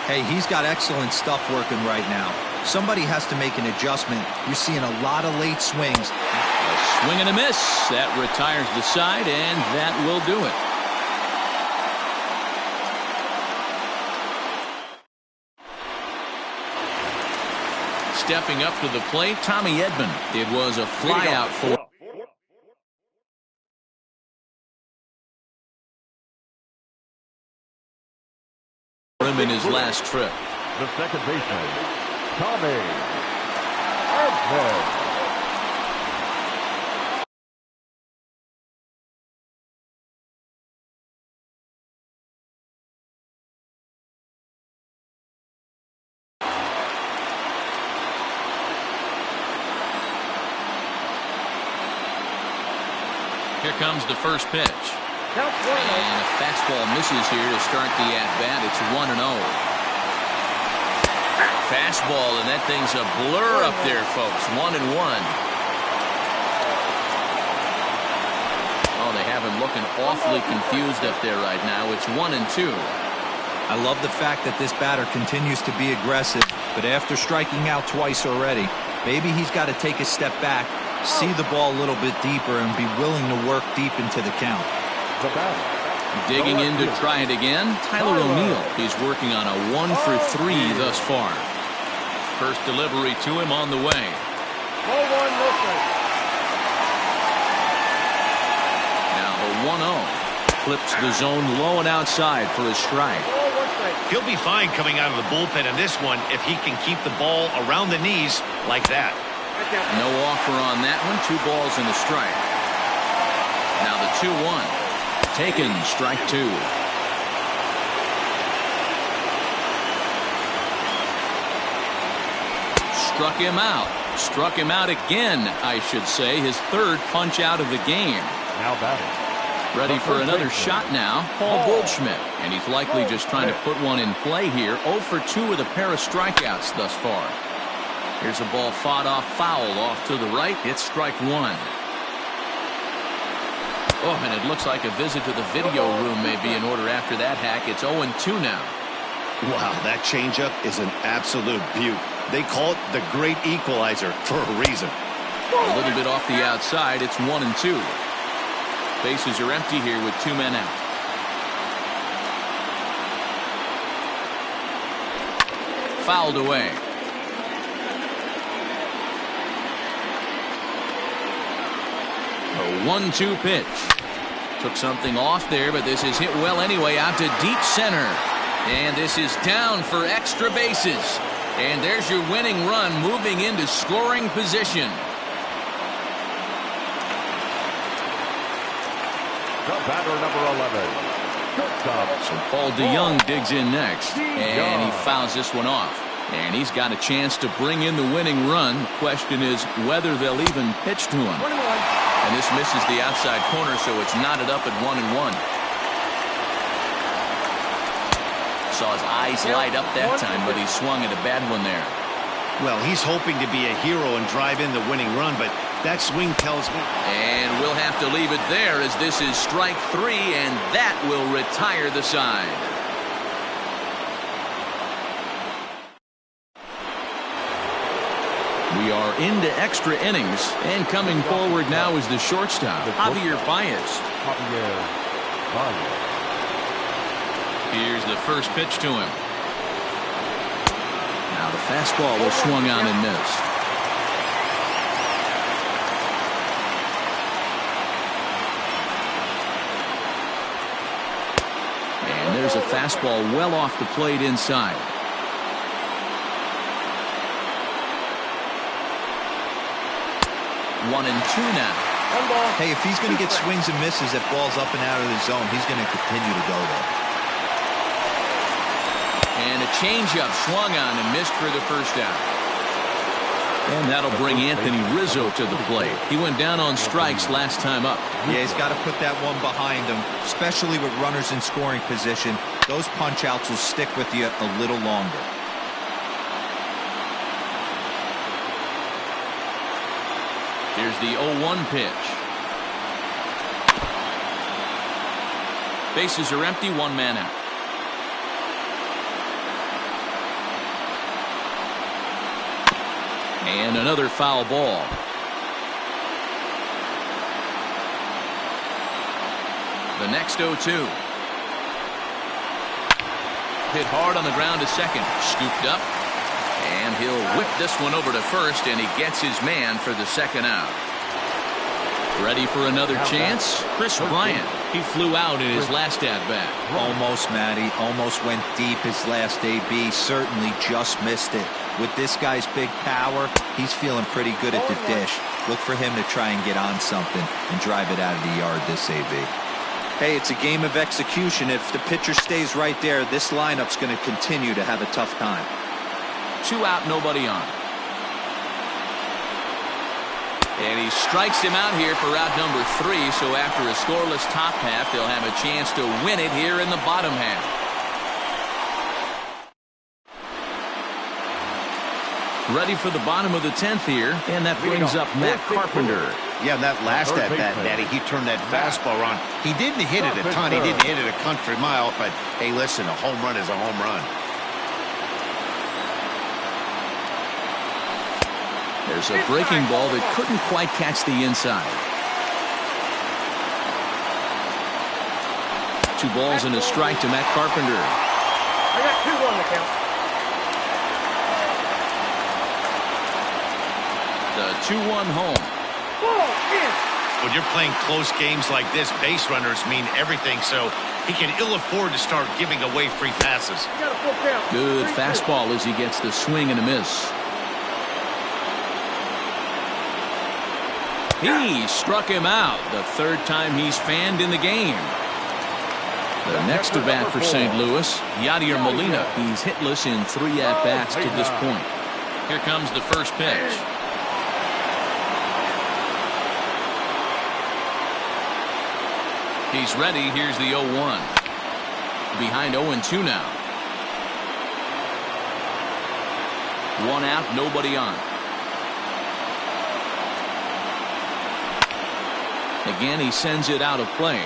Hey, he's got excellent stuff working right now. Somebody has to make an adjustment. You're seeing a lot of late swings. A swing and a miss. That retires the side, and that will do it. Stepping up to the plate, Tommy Edman. It was a flyout for him in his last trip. The second baseman, Tommy Edman. Here comes the first pitch. And a fastball misses here to start the at-bat. It's 1-0. Fastball, and that thing's a blur up there, folks. 1-1. Oh, they have him looking awfully confused up there right now. It's 1-2. I love the fact that this batter continues to be aggressive, but after striking out twice already, maybe he's got to take a step back, see the ball a little bit deeper, and be willing to work deep into the count. The batter, Digging in to try it again, Tyler O'Neill. He's working on a 1 for 3 thus far. First delivery to him on the way. Ball 1, no strike. Now the 1-0. Flips the zone low and outside for a strike. Ball 1 strike. He'll be fine coming out of the bullpen in this one if he can keep the ball around the knees like that. No offer on that one. 2 balls and a strike. Now the 2-1. Taken, strike 2. Struck him out. Struck him out again, I should say. His 3rd punch out of the game. Now batting. Ready for another shot now, Paul Goldschmidt. And he's likely just trying to put one in play here. 0 for 2 with a pair of strikeouts thus far. Here's a ball fought off foul off to the right. It's strike 1. Oh, and it looks like a visit to the video room may be in order after that hack. It's 0-2 now. Wow, that changeup is an absolute beaut. They call it the great equalizer for a reason. A little bit off the outside. It's 1-2. Bases are empty here with 2 men out. Fouled away. A 1-2 pitch. Took something off there, but this is hit well anyway out to deep center. And this is down for extra bases. And there's your winning run moving into scoring position. The batter, number 11. Shortstop. So Paul DeYoung digs in next. And he fouls this one off. And he's got a chance to bring in the winning run. The question is whether they'll even pitch to him. 21. And this misses the outside corner, so it's knotted up at 1-1. Saw his eyes light up that time, but he swung at a bad one there. Well, he's hoping to be a hero and drive in the winning run, but that swing tells me. And we'll have to leave it there as this is strike 3, and that will retire the side. We are into extra innings, and coming forward now is the shortstop, Javier Baez. Javier Baez. Here's the first pitch to him. Now the fastball was swung on and missed. And there's a fastball well off the plate inside. One and two now. Hey, if he's going to get swings and misses at balls up and out of the zone, he's going to continue to go there. And a changeup swung on and missed for the first out. And that'll bring Anthony Rizzo to the plate. He went down on strikes last time up. Yeah, he's got to put that one behind him, especially with runners in scoring position. Those punch outs will stick with you a little longer. Here's the 0-1 pitch. Bases are empty, 1 man out. And another foul ball. The next 0-2. Hit hard on the ground to second. Scooped up. And he'll whip this one over to first, and he gets his man for the second out. Ready for another chance? Chris Bryant. He flew out in his last at-bat. Almost, Matty. Almost went deep his last AB. Certainly just missed it. With this guy's big power, he's feeling pretty good at the dish. Look for him to try and get on something and drive it out of the yard this AB. Hey, it's a game of execution. If the pitcher stays right there, this lineup's going to continue to have a tough time. 2 out, nobody on. And he strikes him out here for out number 3. So after a scoreless top half, they'll have a chance to win it here in the bottom half. Ready for the bottom of the 10th here, and that brings up Matt Carpenter. Yeah, that last at bat, Daddy, he turned that fastball on. He didn't hit it a ton. He didn't hit it a country mile, but hey, listen, a home run is a home run. There's a breaking ball that couldn't quite catch the inside. 2 balls and a strike to Matt Carpenter. I got 2-1 to count. The 2-1 home. Ball in. When you're playing close games like this, base runners mean everything, so he can ill afford to start giving away free passes. You got a full count. Good 3-2. fastball as he gets the swing and a miss. He struck him out. The 3rd time he's fanned in the game. The next to bat for St. Louis, Yadier Molina. He's hitless in 3 at-bats to this point. Here comes the first pitch. He's ready. Here's the 0-1. Behind 0-2 now. 1 out, nobody on. Again, he sends it out of play.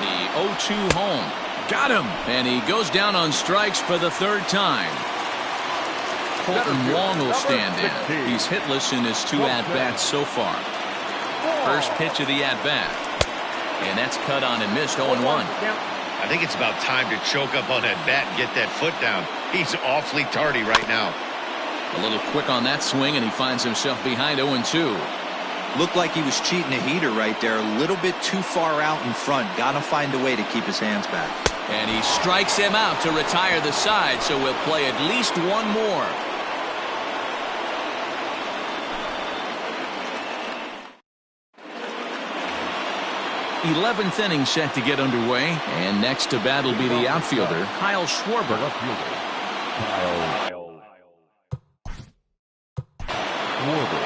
The 0-2 home. Got him. And he goes down on strikes for the 3rd time. Colton Wong will stand in. He's hitless in his 2 at-bats so far. First pitch of the at-bat. And that's cut on and missed 0-1. I think it's about time to choke up on that bat and get that foot down. He's awfully tardy right now. A little quick on that swing, and he finds himself behind 0-2. Looked like he was cheating a heater right there. A little bit too far out in front. Got to find a way to keep his hands back. And he strikes him out to retire the side, so we'll play at least 1 more. '11th inning set to get underway, and next to bat will be the outfielder, Kyle Schwarber. Kyle Schwarber.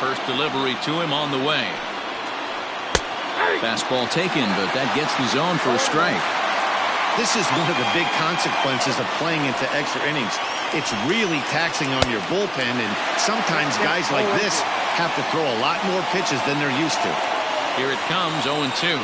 First delivery to him on the way. Fastball taken, but that gets the zone for a strike. This is one of the big consequences of playing into extra innings. It's really taxing on your bullpen, and sometimes guys like this have to throw a lot more pitches than they're used to. Here it comes, 0-2.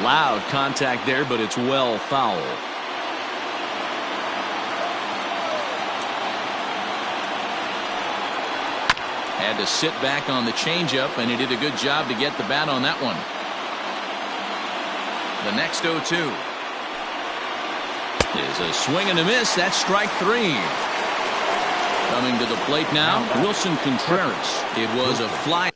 Loud contact there, but it's well foul. Had to sit back on the changeup, and he did a good job to get the bat on that one. The next 0-2 is a swing and a miss. That's strike 3. Coming to the plate now, Wilson Contreras. It was a fly.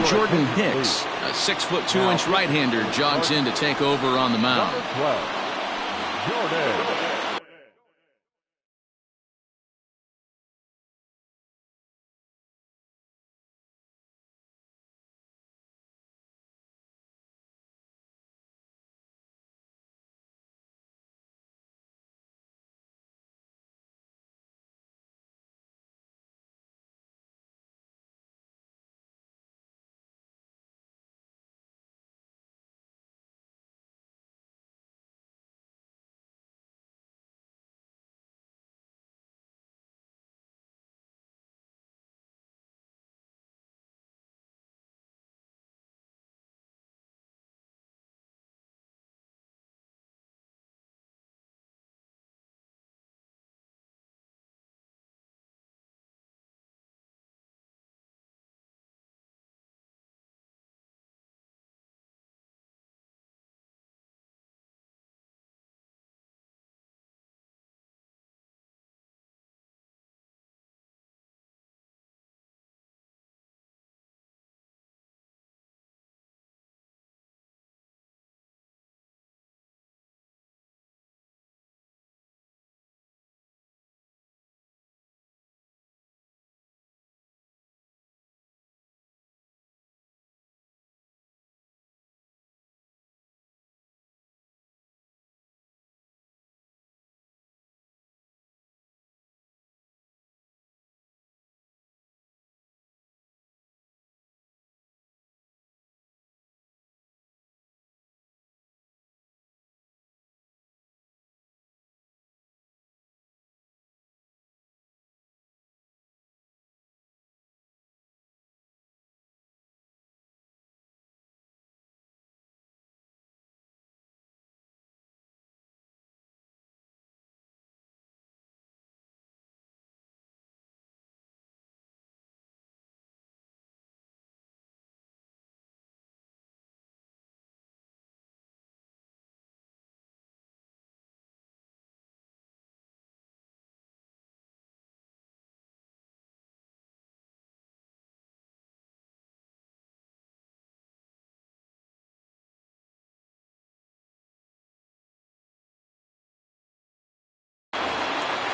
Jordan Hicks, a 6'2" right-hander, jogs in to take over on the mound. Jordan.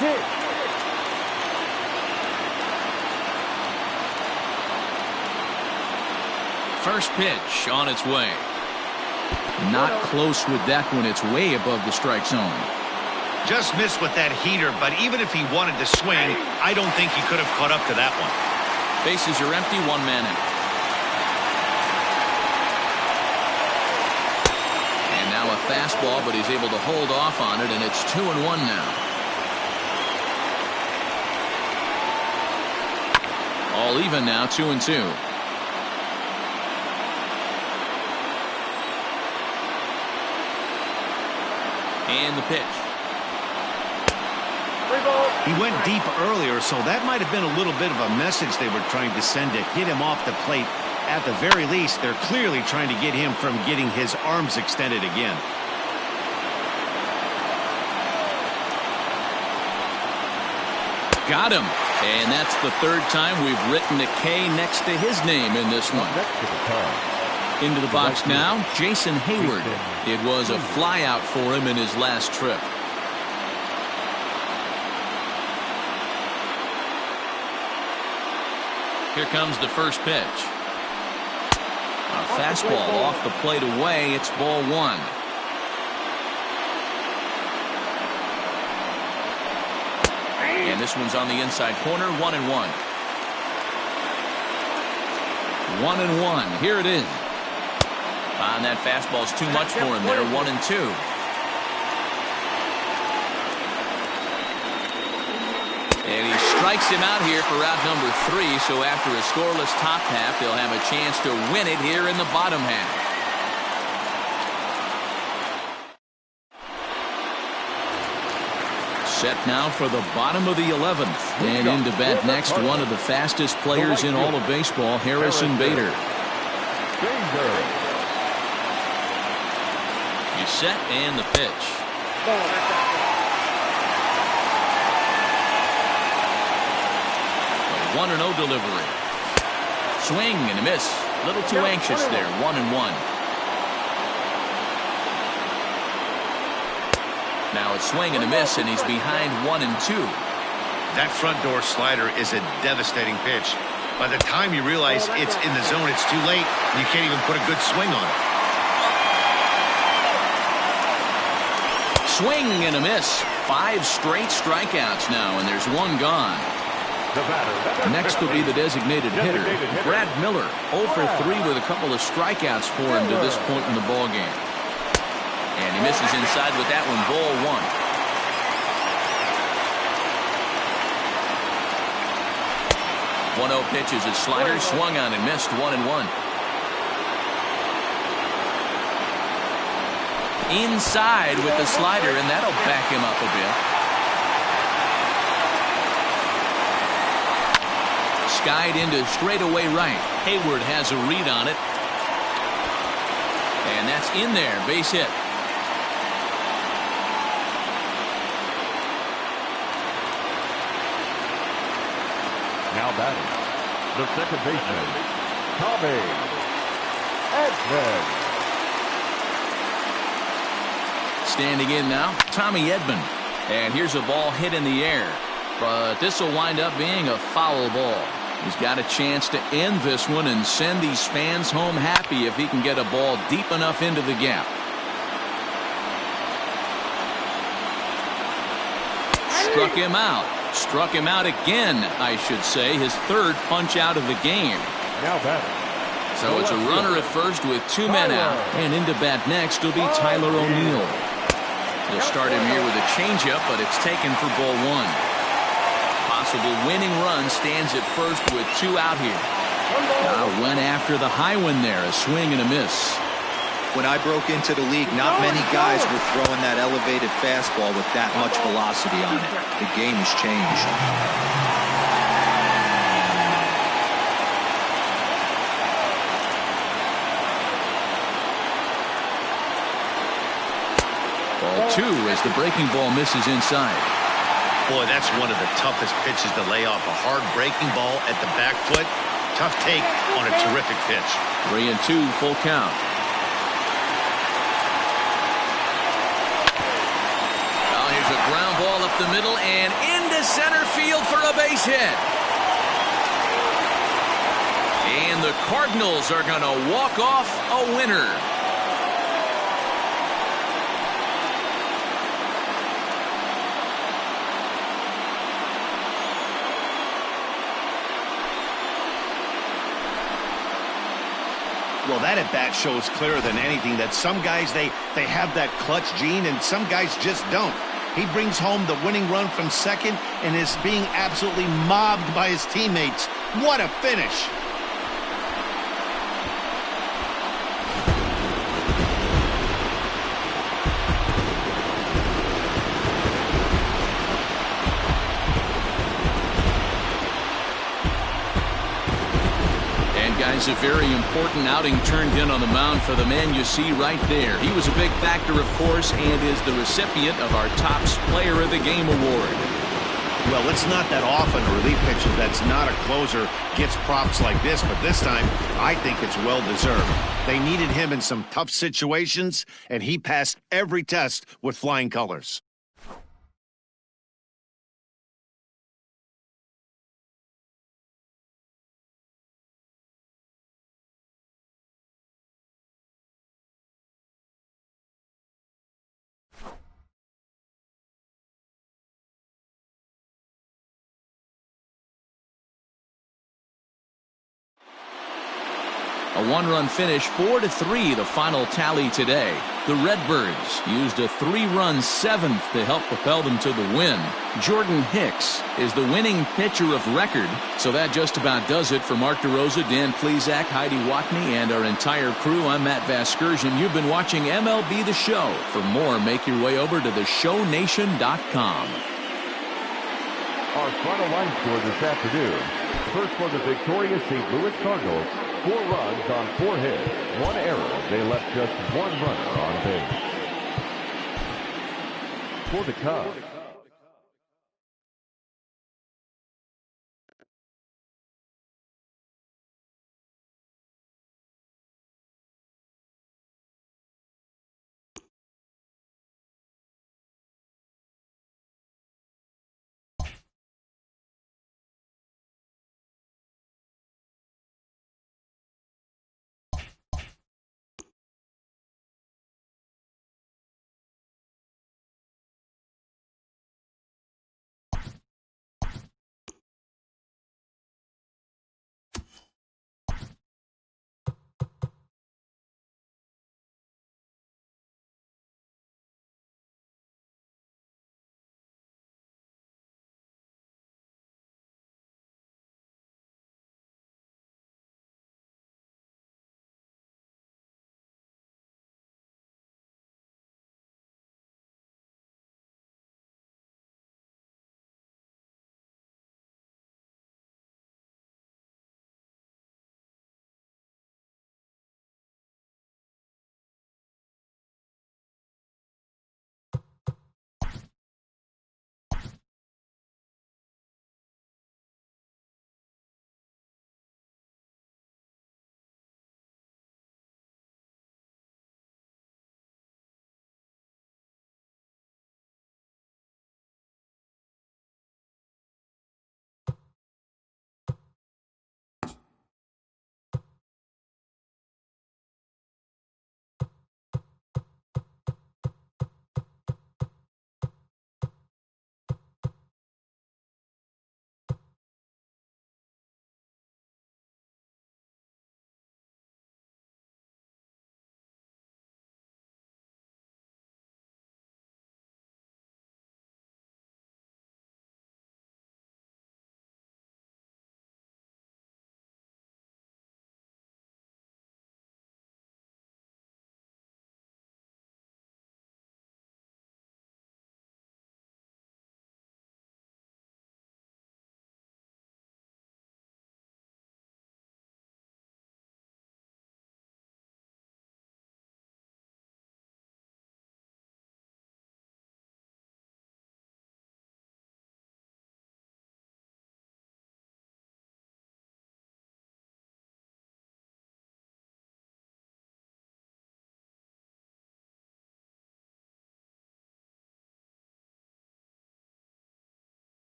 Pitch. First pitch on its way. Not close with that one. It's way above the strike zone. Just missed with that heater, but even if he wanted to swing, I don't think he could have caught up to that one. Bases are empty, one man in. And now a fastball, but he's able to hold off on it, and it's 2-1 now. All even now, 2-2. And the pitch. He went deep earlier, so that might have been a little bit of a message they were trying to send to get him off the plate. At the very least, they're clearly trying to get him from getting his arms extended again. Got him. And that's the third time we've written a K next to his name in this one. Into the box now, Jason Hayward. It was a flyout for him in his last trip. Here comes the first pitch. A fastball off the plate away. It's ball one. And this one's on the inside corner. 1-1. 1-1. Here it is. And that fastball's too much for him there. 1-2. And he strikes him out here for out number 3. So after a scoreless top half, they'll have a chance to win it here in the bottom half. Set now for the bottom of the 11th. And into bat next, one of the fastest players in all of baseball, Harrison Bader. You set and the pitch. A 1-0 delivery. Swing and a miss. A little too anxious there. 1-1. Now a swing and a miss, and he's behind 1-2. That front door slider is a devastating pitch. By the time you realize it's in the zone, it's too late. You can't even put a good swing on it. Swing and a miss. 5 straight strikeouts now, and there's one gone. Next will be the designated hitter, Brad Miller. 0 for 3 with a couple of strikeouts for him to this point in the ballgame. And he misses inside with that one. Ball 1. 1-0 pitch is a slider, swung on and missed. 1-1. Inside with the slider, and that'll back him up a bit. Skied into straightaway right. Hayward has a read on it. And that's in there. Base hit. Now batting, the second baseman, Tommy Edman. Standing in now, Tommy Edman. And here's a ball hit in the air. But this will wind up being a foul ball. He's got a chance to end this one and send these fans home happy if he can get a ball deep enough into the gap. Struck him out. Struck him out again, I should say. His third punch out of the game. Now batting. So it's a runner at first with 2 men out. And into bat next will be Tyler O'Neill. He'll start him here with a changeup, but it's taken for ball 1. Possible winning run stands at first with 2 out here. Went after the high one there. A swing and a miss. When I broke into the league, not many guys were throwing that elevated fastball with that much velocity on it. The game has changed. Ball 2 as the breaking ball misses inside. Boy, that's one of the toughest pitches to lay off. A hard breaking ball at the back foot. Tough take on a terrific pitch. 3-2, full count. Here's a ground ball up the middle and into center field for a base hit. And the Cardinals are going to walk off a winner. Well, that at-bat shows clearer than anything that some guys, they have that clutch gene and some guys just don't. He brings home the winning run from second and is being absolutely mobbed by his teammates. What a finish! Guys, a very important outing turned in on the mound for the man you see right there. He was a big factor, of course, and is the recipient of our Topps Player of the Game award. Well, it's not that often a relief pitcher that's not a closer gets props like this, but this time I think it's well-deserved. They needed him in some tough situations, and he passed every test with flying colors. A one-run finish, 4-3, the final tally today. The Redbirds used a three-run seventh to help propel them to the win. Jordan Hicks is the winning pitcher of record. So that just about does it for Mark DeRosa, Dan Plesac, Heidi Watney, and our entire crew. I'm Matt Vasgersian. You've been watching MLB The Show. For more, make your way over to theshownation.com. Our final line score this afternoon. First for the victorious St. Louis Cardinals. 4 runs on 4 hits, 1 error. They left just 1 runner on base. For the Cubs,